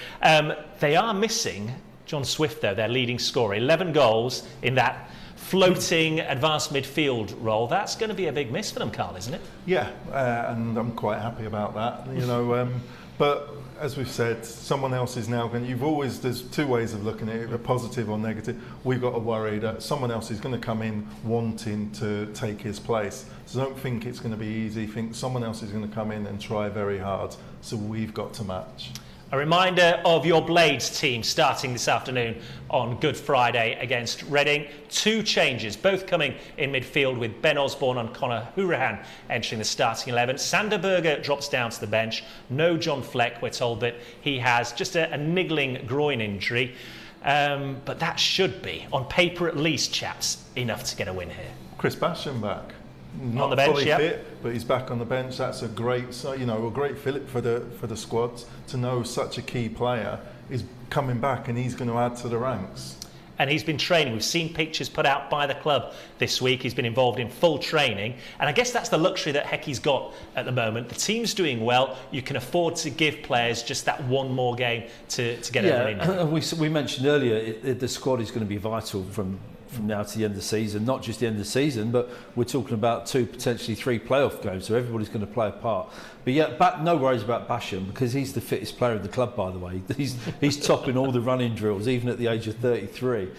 S1: They are missing John Swift, though, their leading scorer. 11 goals in that floating advanced midfield role. That's going to be a big miss for them, Carl, isn't it?
S3: Yeah, and I'm quite happy about that, you know. But as we've said, someone else is now going to, there's two ways of looking at it, a positive or negative. We've got to worry that someone else is going to come in wanting to take his place. So don't think it's going to be easy. Think someone else is going to come in and try very hard. So we've got to match.
S1: A reminder of your Blades team starting this afternoon on Good Friday against Reading. Two changes, both coming in midfield with Ben Osborne and Conor Hourihane entering the starting 11. Sander Berger drops down to the bench. No John Fleck. We're told that he has just a niggling groin injury. But that should be, on paper at least, chaps, enough to get a win here.
S3: Chris Basham back. Not
S1: on the bench,
S3: fully fit, but he's back on the bench. That's a great, a great fillip for the squad to know such a key player is coming back and he's going to add to the ranks.
S1: And he's been training. We've seen pictures put out by the club this week. He's been involved in full training. And I guess that's the luxury that Hecky's got at the moment. The team's doing well. You can afford to give players just that one more game to get everyone in.
S2: We mentioned earlier the squad is going to be vital from now to the end of the season, not just the end of the season, but we're talking about 2, potentially 3 playoff games, so everybody's going to play a part. But yeah, no worries about Basham, because he's the fittest player in the club, by the way. He's topping all the running drills, even at the age of 33.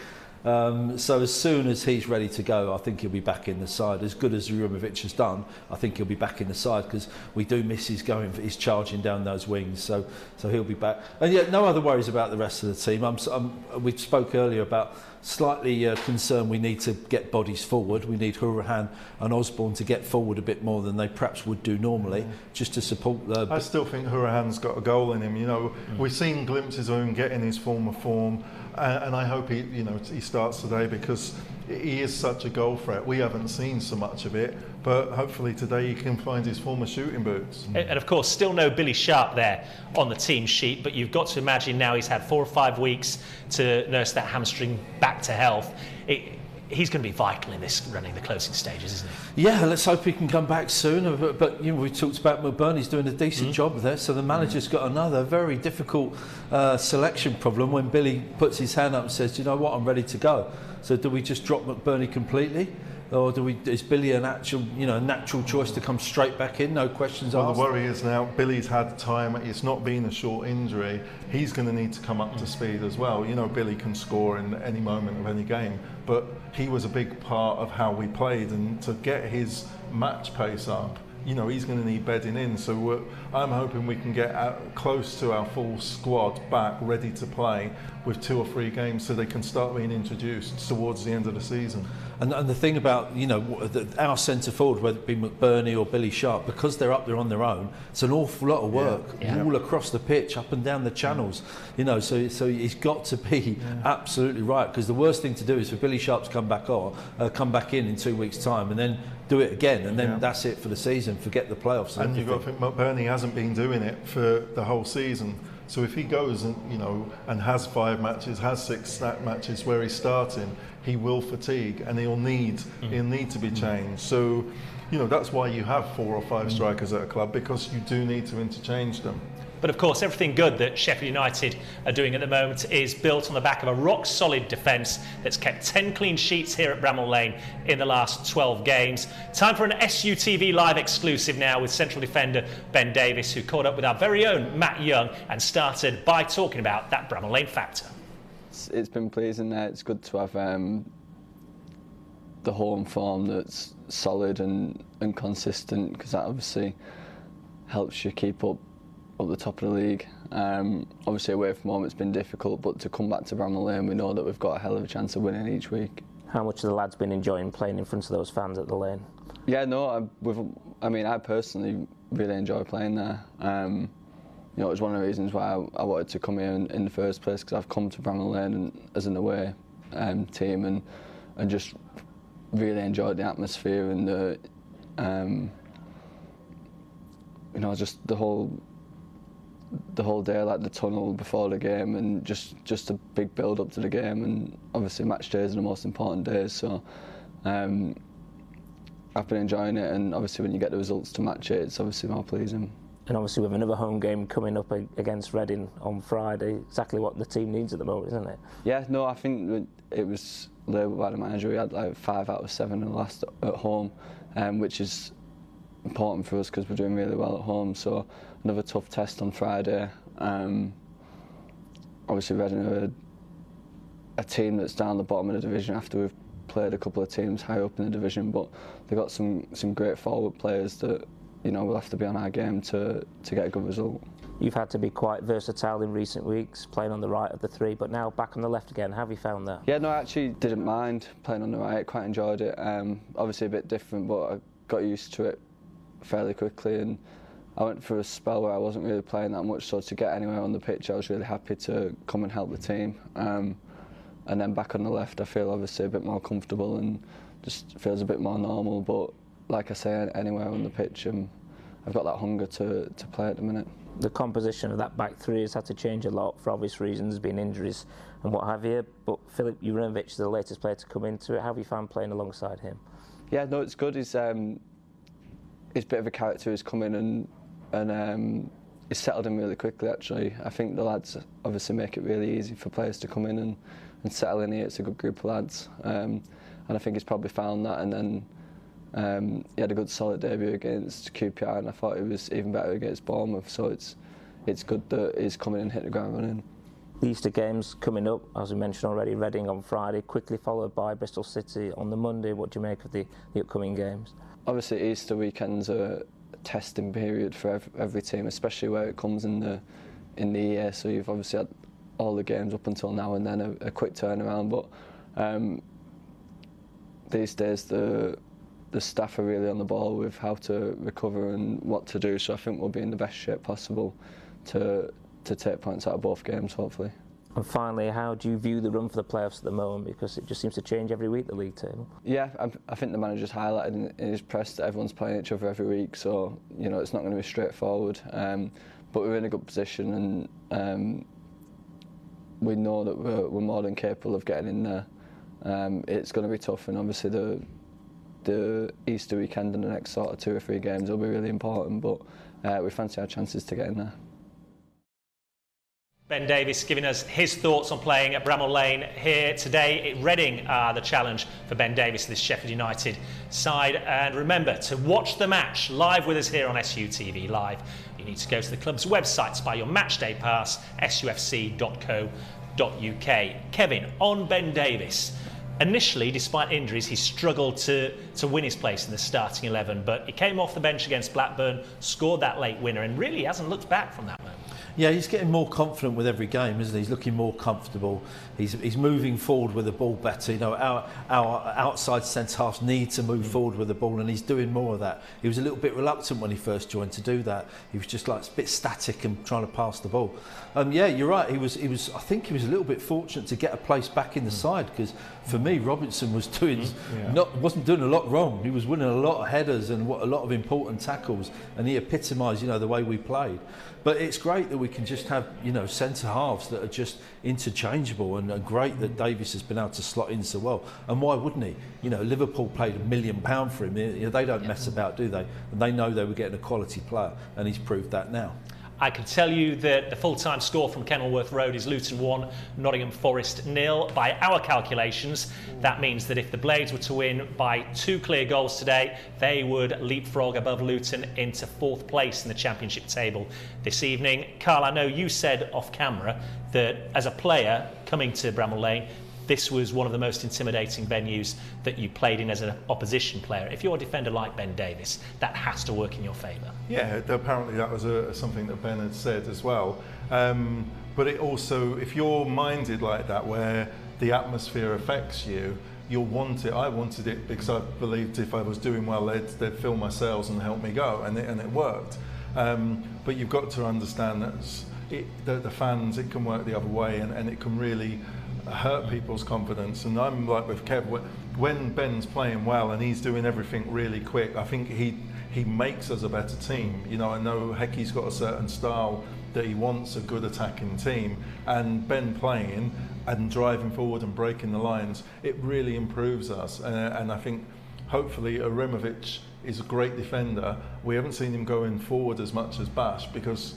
S2: So as soon as he's ready to go, I think he'll be back in the side. As good as Rumovic has done, I think he'll be back in the side, because we do miss his charging down those wings. So he'll be back. And yeah, no other worries about the rest of the team. We spoke earlier about slightly concerned we need to get bodies forward. We need Hourihane and Osborne to get forward a bit more than they perhaps would do normally, just to support the...
S3: I still think Hourihane's got a goal in him. You know, we've seen glimpses of him getting his former form, and I hope he starts today, because he is such a goal threat. We haven't seen so much of it, but hopefully today he can find his former shooting boots.
S1: And of course, still no Billy Sharp there on the team sheet, but you've got to imagine now he's had 4 or 5 weeks to nurse that hamstring back to health. He's going to be vital in this running the closing stages, isn't he?
S2: Yeah, let's hope he can come back soon. But we talked about McBurney's doing a decent job there, so the manager's got another very difficult selection problem when Billy puts his hand up and says, you know what, I'm ready to go. So do we just drop McBurney completely? Or is Billy a natural choice to come straight back in, no questions asked?
S3: The worry is now Billy's had time. It's not been a short injury. He's going to need to come up to speed as well. You know, Billy can score in any moment of any game, but he was a big part of how we played, and to get his match pace up, he's going to need bedding in. So I'm hoping we can get close to our full squad back, ready to play with 2 or 3 games, so they can start being introduced towards the end of the season.
S2: And the thing about, you know, our centre forward, whether it be McBurney or Billy Sharp, because they're up there on their own, it's an awful lot of work all across the pitch, up and down the channels. You know, so he's got to be absolutely right, because the worst thing to do is for Billy Sharp to come back in 2 weeks' time, and then do it again, and then that's it for the season. Forget the playoffs.
S3: And you've got to think McBurney hasn't been doing it for the whole season. So if he goes and, you know, and has 5 matches, has 6 snap matches where he's starting, he will fatigue and he'll need to be changed. So, you know, that's why you have 4 or 5 strikers at a club, because you do need to interchange them.
S1: But of course, everything good that Sheffield United are doing at the moment is built on the back of a rock-solid defence that's kept 10 clean sheets here at Bramall Lane in the last 12 games. Time for an SUTV Live exclusive now with central defender Ben Davies, who caught up with our very own Matt Young and started by talking about that Bramall Lane factor.
S9: It's been pleasing there. It's good to have the home form that's solid and consistent, because that obviously helps you keep up the top of the league. Obviously away from home it's been difficult, but to come back to Bramall Lane we know that we've got a hell of a chance of winning each week.
S5: How much have the lads been enjoying playing in front of those fans at the Lane?
S9: Yeah, no, I personally really enjoy playing there. You know, it was one of the reasons why I wanted to come here in the first place, because I've come to Bramall Lane as an away team and just really enjoyed the atmosphere and the you know, just the whole day, like the tunnel before the game, and just a big build up to the game, and obviously match days are the most important days, so I've been enjoying it, and obviously when you get the results to match it, it's obviously more pleasing.
S5: And obviously with another home game coming up against Reading on Friday, exactly what the team needs at the moment, isn't it?
S9: Yeah, no, I think it was labelled by the manager. We had like 5 out of 7 in the last at home, which is important for us because we're doing really well at home. So another tough test on Friday. Obviously Reading are a team that's down the bottom of the division after we've played a couple of teams high up in the division, but they've got some great forward players that, you know, we'll have to be on our game to get a good result.
S5: You've had to be quite versatile in recent weeks, playing on the right of the 3, but now back on the left again. How have you found that? Yeah,
S9: no, I actually didn't mind playing on the right, quite enjoyed it. Obviously a bit different, but I got used to it fairly quickly, and I went through a spell where I wasn't really playing that much, so to get anywhere on the pitch I was really happy to come and help the team. And then back on the left I feel obviously a bit more comfortable and just feels a bit more normal, but like I say, anywhere on the pitch I've got that hunger to play at the minute.
S5: The composition of that back 3 has had to change a lot for obvious reasons, being injuries and what have you, but Filip Juranovic is the latest player to come into it. How have you found playing alongside him? Yeah, no, it's good. He's a bit of a character. He's come in and he's settled in really quickly actually. I think the lads obviously make it really easy for players to come in and settle in here. It's a good group of lads, and I think he's probably found that, and then he had a good solid debut against QPR, and I thought he was even better against Bournemouth, so it's good that he's coming and hit the ground running. The Easter games coming up, as we mentioned already, Reading on Friday, quickly followed by Bristol City on the Monday. What do you make of the upcoming games? Obviously Easter weekend's a testing period for every team, especially where it comes in the year, so you've obviously had all the games up until now and then a quick turnaround, but these days the staff are really on the ball with how to recover and what to do, so I think we'll be in the best shape possible to take points out of both games, hopefully. And finally, how do you view the run for the playoffs at the moment, because it just seems to change every week, the league table? Yeah, I think the manager's highlighted in his press that everyone's playing each other every week, so you know it's not going to be straightforward, but we're in a good position, and we know that we're more than capable of getting in there. It's going to be tough, and obviously the Easter weekend and the next sort of 2 or 3 games will be really important, but we fancy our chances to get in there.
S1: Ben Davies giving us his thoughts on playing at Bramall Lane here today. Reading are the challenge for Ben Davies, this Sheffield United side. And remember to watch the match live with us here on SUTV Live. You need to go to the club's website to buy your matchday pass, sufc.co.uk. Kevin, on Ben Davies. Initially, despite injuries, he struggled to win his place in the starting 11, but he came off the bench against Blackburn, scored that late winner, and really hasn't looked back from that moment.
S2: Yeah, he's getting more confident with every game, isn't he? He's looking more comfortable. He's moving forward with the ball better. You know, our outside centre halves need to move forward with the ball, and he's doing more of that. He was a little bit reluctant when he first joined to do that. He was just like a bit static and trying to pass the ball. Yeah, you're right. He was. I think he was a little bit fortunate to get a place back in the side, because for me, Robinson was wasn't doing a lot wrong. He was winning a lot of headers and a lot of important tackles, and he epitomised, you know, the way we played. But it's great that we can just have, you know, centre halves that are just interchangeable, and great that Davies has been able to slot in so well. And why wouldn't he? You know, Liverpool paid £1 million for him. You know, they don't mess about, do they? And they know they were getting a quality player, and he's proved that now.
S1: I can tell you that the full-time score from Kenilworth Road is Luton 1, Nottingham Forest 0. By our calculations, that means that if the Blades were to win by 2 clear goals today, they would leapfrog above Luton into 4th place in the Championship table this evening. Carl, I know you said off camera that as a player coming to Bramall Lane, this was one of the most intimidating venues that you played in as an opposition player. If you're a defender like Ben Davies, that has to work in your favour.
S3: Yeah, apparently that was something that Ben had said as well. But it also, if you're minded like that, where the atmosphere affects you, you'll want it. I wanted it because I believed if I was doing well, they'd fill my sails and help me go, and it worked. But you've got to understand that the fans, it can work the other way, and it can really hurt people's confidence. And I'm like with Kev, when Ben's playing well and he's doing everything really quick, I think he makes us a better team. You know, I know Hecky's got a certain style that he wants, a good attacking team, and Ben playing and driving forward and breaking the lines, it really improves us. And I think hopefully Arimovic is a great defender. We haven't seen him going forward as much as Bash, because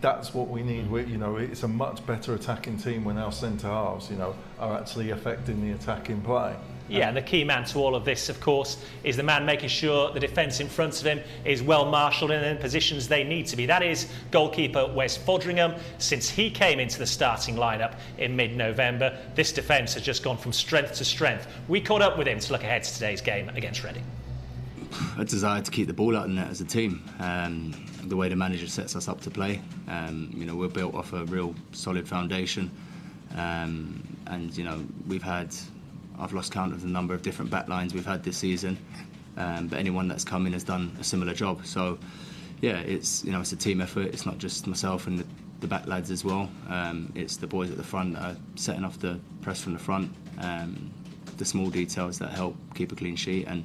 S3: that's what we need. You know, it's a much better attacking team when our centre halves, you know, are actually affecting the attacking play.
S1: Yeah, and the key man to all of this, of course, is the man making sure the defence in front of him is well marshalled and in positions they need to be. That is goalkeeper Wes Fodderingham. Since he came into the starting lineup in mid-November, this defence has just gone from strength to strength. We caught up with him to look ahead to today's game against Reading.
S10: A desire to keep the ball out of the net as a team. The way the manager sets us up to play, you know, we're built off a real solid foundation, and you know, I've lost count of the number of different back lines we've had this season, but anyone that's come in has done a similar job. So yeah, it's a team effort. It's not just myself and the back lads as well. It's the boys at the front that are setting off the press from the front, the small details that help keep a clean sheet, and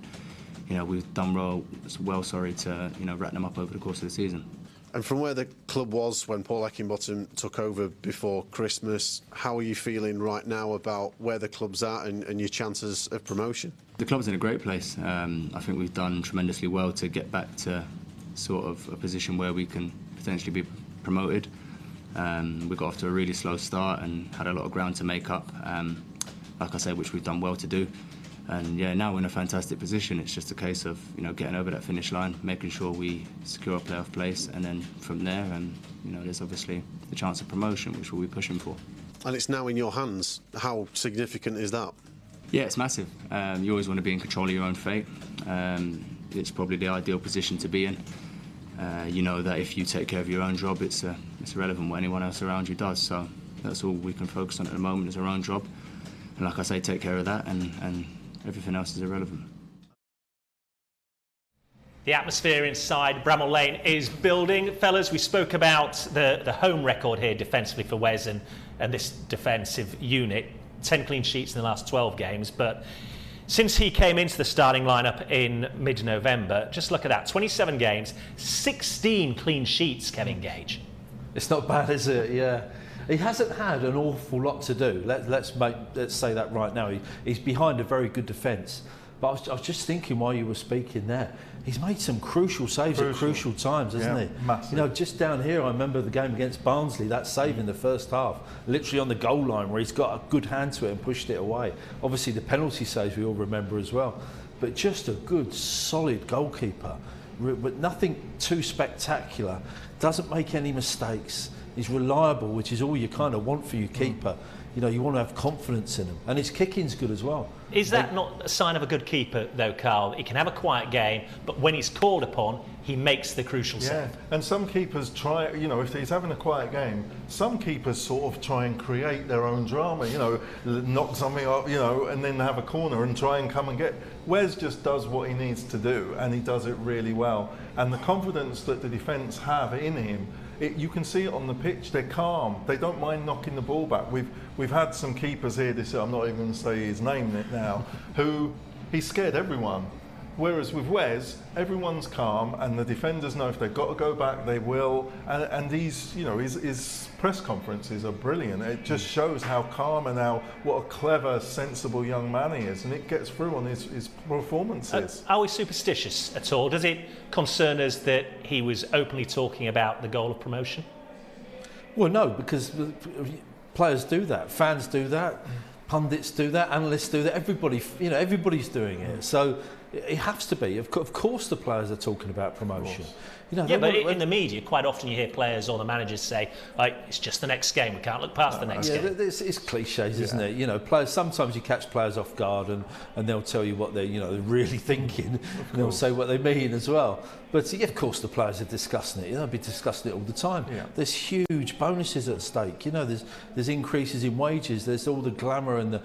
S10: you know, we've done well to, you know, rat them up over the course of the season.
S7: And from where the club was when Paul Heckingbottom took over before Christmas, how are you feeling right now about where the club's at and your chances of promotion?
S10: The club's in a great place. I think we've done tremendously well to get back to sort of a position where we can potentially be promoted. We got off to a really slow start and had a lot of ground to make up, like I say, which we've done well to do. And yeah, now we're in a fantastic position. It's just a case of, you know, getting over that finish line, making sure we secure a playoff place, and then from there, and you know, there's obviously the chance of promotion, which we'll be pushing for.
S7: And it's now in your hands. How significant is that?
S10: Yeah, it's massive. You always want to be in control of your own fate. It's probably the ideal position to be in. You know that if you take care of your own job, it's irrelevant what anyone else around you does. So that's all we can focus on at the moment, is our own job. And like I say, take care of that, and everything else is irrelevant.
S1: The atmosphere inside Bramall Lane is building. Fellas, we spoke about the home record here defensively for Wes and this defensive unit. 10 clean sheets in the last 12 games, but since he came into the starting lineup in mid-November, just look at that, 27 games, 16 clean sheets, Kevin Gage.
S2: It's not bad, is it? Yeah. He hasn't had an awful lot to do. Let's say that right now. He's behind a very good defence. But I was just thinking while you were speaking there, he's made some crucial saves at crucial times, hasn't he?
S3: Massive.
S2: You know, just down here, I remember the game against Barnsley, that save in the first half, literally on the goal line where he's got a good hand to it and pushed it away. Obviously, the penalty saves we all remember as well. But just a good, solid goalkeeper, but nothing too spectacular. Doesn't make any mistakes. He's reliable, which is all you kind of want for your keeper. You know, you want to have confidence in him, and his kicking's good as well.
S1: Is that not a sign of a good keeper, though, Carl? He can have a quiet game, but when he's called upon, he makes the crucial save.
S3: And some keepers try, you know, if he's having a quiet game, some keepers sort of try and create their own drama, you know, knock something up, you know, and then have a corner and try and come and get. Wes just does what he needs to do, and he does it really well. And the confidence that the defence have in him, you can see it on the pitch. They're calm. They don't mind knocking the ball back. We've had some keepers here this year, I'm not even going to say his name now, who he scared everyone. Whereas with Wes, everyone's calm, and the defenders know if they've got to go back, they will. And these, you know, his press conferences are brilliant. It just shows how calm and what a clever, sensible young man he is, and it gets through on his performances.
S1: Are we superstitious at all? Does it concern us that he was openly talking about the goal of promotion?
S2: Well, no, because players do that, fans do that, pundits do that, analysts do that. Everybody, you know, everybody's doing it. So it has to be. Of course, the players are talking about promotion. You know,
S1: yeah, but in the media, quite often you hear players or the managers say, like, it's just the next game. We can't look past the next game.
S2: It's cliches, isn't it? You know, players. Sometimes you catch players off guard, and they'll tell you what they're really thinking, and they'll say what they mean as well. But yeah, of course, the players are discussing it. They'll be discussing it all the time. Yeah. There's huge bonuses at stake. You know, there's increases in wages. There's all the glamour and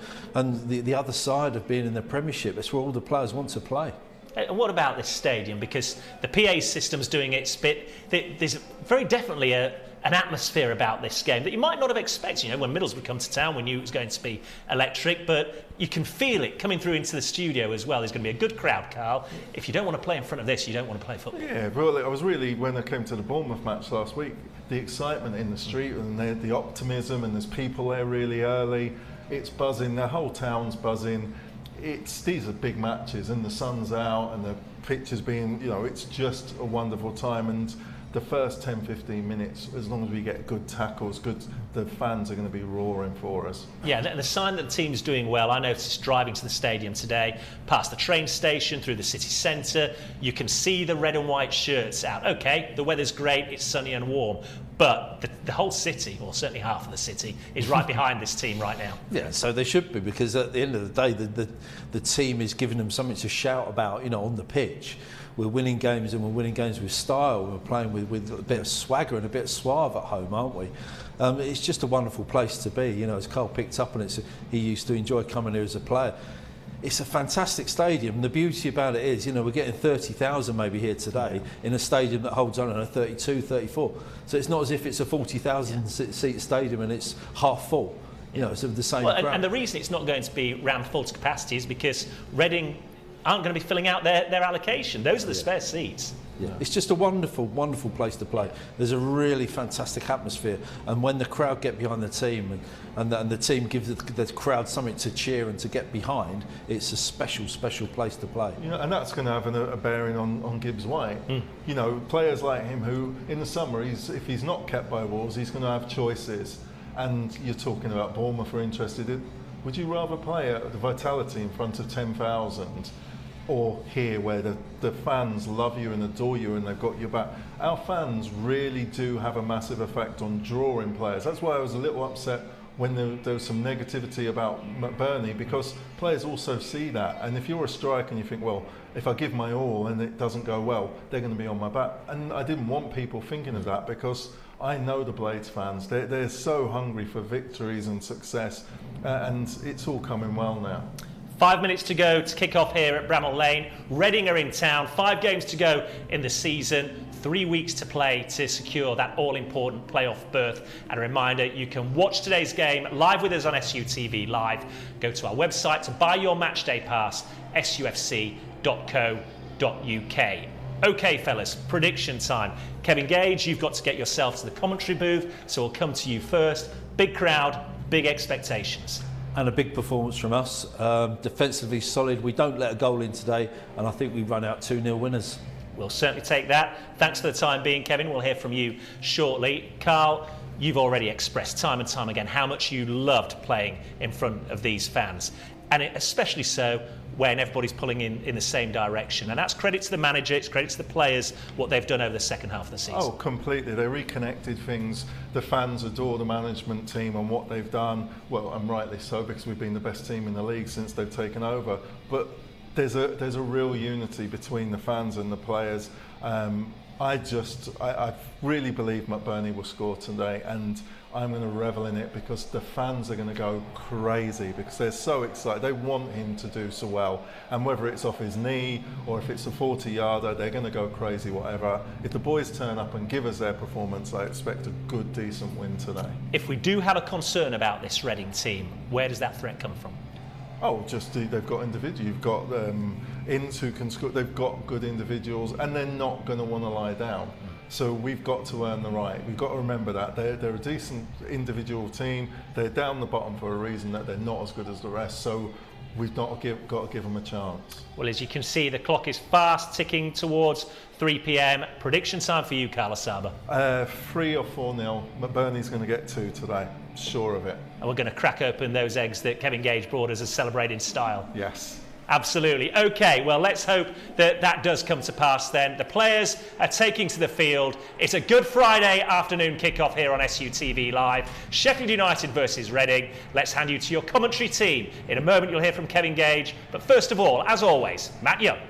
S2: the other side of being in the Premiership. That's where all the players want to play.
S1: And what about this stadium? Because the PA system's doing its bit. There's very definitely an atmosphere about this game that you might not have expected. You know, when Middlesbrough come to town, we knew it was going to be electric, but you can feel it coming through into the studio as well. There's going to be a good crowd, Carl. If you don't want to play in front of this, you don't want to play football.
S3: Yeah, well, I was really, when I came to the Bournemouth match last week, the excitement in the street and the optimism, and there's people there really early. It's buzzing. The whole town's buzzing. These are big matches, and the sun's out, and the pitch is being, you know, it's just a wonderful time. And the first 10-15 minutes, as long as we get good tackles, the fans are going to be roaring for us.
S1: Yeah, and the sign that the team's doing well, I noticed driving to the stadium today, past the train station, through the city centre, you can see the red and white shirts out. OK, the weather's great, it's sunny and warm, but the whole city, or certainly half of the city, is right behind this team right now.
S2: Yeah, so they should be, because at the end of the day, the team is giving them something to shout about, you know, on the pitch. We're winning games, and we're winning games with style. We're playing with a bit of swagger and a bit of suave at home, aren't we? It's just a wonderful place to be. You know, as Carl picked up on it, he used to enjoy coming here as a player. It's a fantastic stadium. The beauty about it is, you know, we're getting 30,000 maybe here today in a stadium that holds, I don't know, 32, 34. So it's not as if it's a 40,000 seat stadium and it's half full. You know, it's the same crowd.
S1: And the reason it's not going to be rammed full to capacity is because Reading aren't going to be filling out their allocation. Those are the spare seats.
S2: Yeah. It's just a wonderful, wonderful place to play. There's a really fantastic atmosphere, and when the crowd get behind the team and the team gives the crowd something to cheer and to get behind, it's a special, special place to play.
S3: You know, and that's going to have a bearing on Gibbs White. You know, players like him who, in the summer, if he's not kept by Wolves, he's going to have choices. And you're talking about Bournemouth are interested in. Would you rather play at the Vitality in front of 10,000? Or here, where the fans love you and adore you and they've got your back? Our fans really do have a massive effect on drawing players. That's why I was a little upset when there was some negativity about McBurney, because players also see that. And if you're a striker and you think, well, if I give my all and it doesn't go well, they're going to be on my back. And I didn't want people thinking of that, because I know the Blades fans. They're so hungry for victories and success, and it's all coming well now.
S1: 5 minutes to go to kick off here at Bramall Lane. Reading are in town. 5 games to go in the season. 3 weeks to play to secure that all-important playoff berth. And a reminder, you can watch today's game live with us on SUTV Live. Go to our website to buy your matchday pass, sufc.co.uk. OK, fellas, prediction time. Kevin Gage, you've got to get yourself to the commentary booth, so we'll come to you first. Big crowd, big expectations.
S2: And a big performance from us. Defensively solid. We don't let a goal in today, and I think we run out 2-0 winners.
S1: We'll certainly take that. Thanks for the time being, Kevin. We'll hear from you shortly. Carl, you've already expressed time and time again how much you loved playing in front of these fans. and especially so when everybody's pulling in the same direction. And that's credit to the manager, it's credit to the players, what they've done over the second half of the season.
S3: Oh, completely. They reconnected things. The fans adore the management team and what they've done. Well, and rightly so, because we've been the best team in the league since they've taken over. But there's a real unity between the fans and the players. I really believe McBurney will score today, and I'm going to revel in it because the fans are going to go crazy because they're so excited. They want him to do so well, and whether it's off his knee or if it's a 40-yarder, they're going to go crazy, whatever. If the boys turn up and give us their performance, I expect a good, decent win today.
S1: If we do have a concern about this Reading team, where does that threat come from?
S3: Oh, just they've got individuals. You've got Inns who can score. They've got good individuals, and they're not going to want to lie down. So we've got to earn the right. We've got to remember that they're a decent individual team. They're down the bottom for a reason, that they're not as good as the rest. So we've not got to give them a chance.
S1: Well, as you can see, the clock is fast ticking towards 3 p.m. Prediction time for you, Carl Asaba.
S3: 3 or 4-0. McBurney's going to get 2 today. Sure of it.
S1: And we're going to crack open those eggs that Kevin Gage brought us as celebrated style.
S3: Yes.
S1: Absolutely. Okay, well, let's hope that that does come to pass then. The players are taking to the field. It's a Good Friday afternoon kickoff here on SUTV Live. Sheffield United versus Reading. Let's hand you to your commentary team. In a moment, you'll hear from Kevin Gage. But first of all, as always, Matt Young.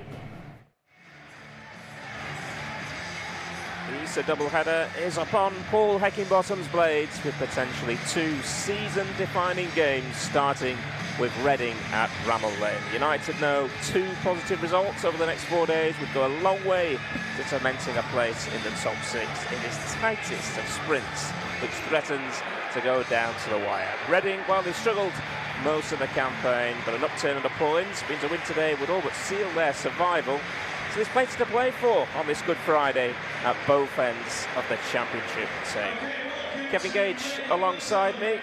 S5: The doubleheader is upon Paul Heckingbottom's blades with potentially 2 season-defining games starting with Reading at Bramall Lane. United know 2 positive results over the next 4 days would go a long way to cementing a place in the top 6 in this tightest of sprints, which threatens to go down to the wire. Reading, well, they struggled most of the campaign, but an upturn in the points means a win today would all but seal their survival. So there's plenty to play for on this Good Friday at both ends of the championship table. Kevin Gage alongside me.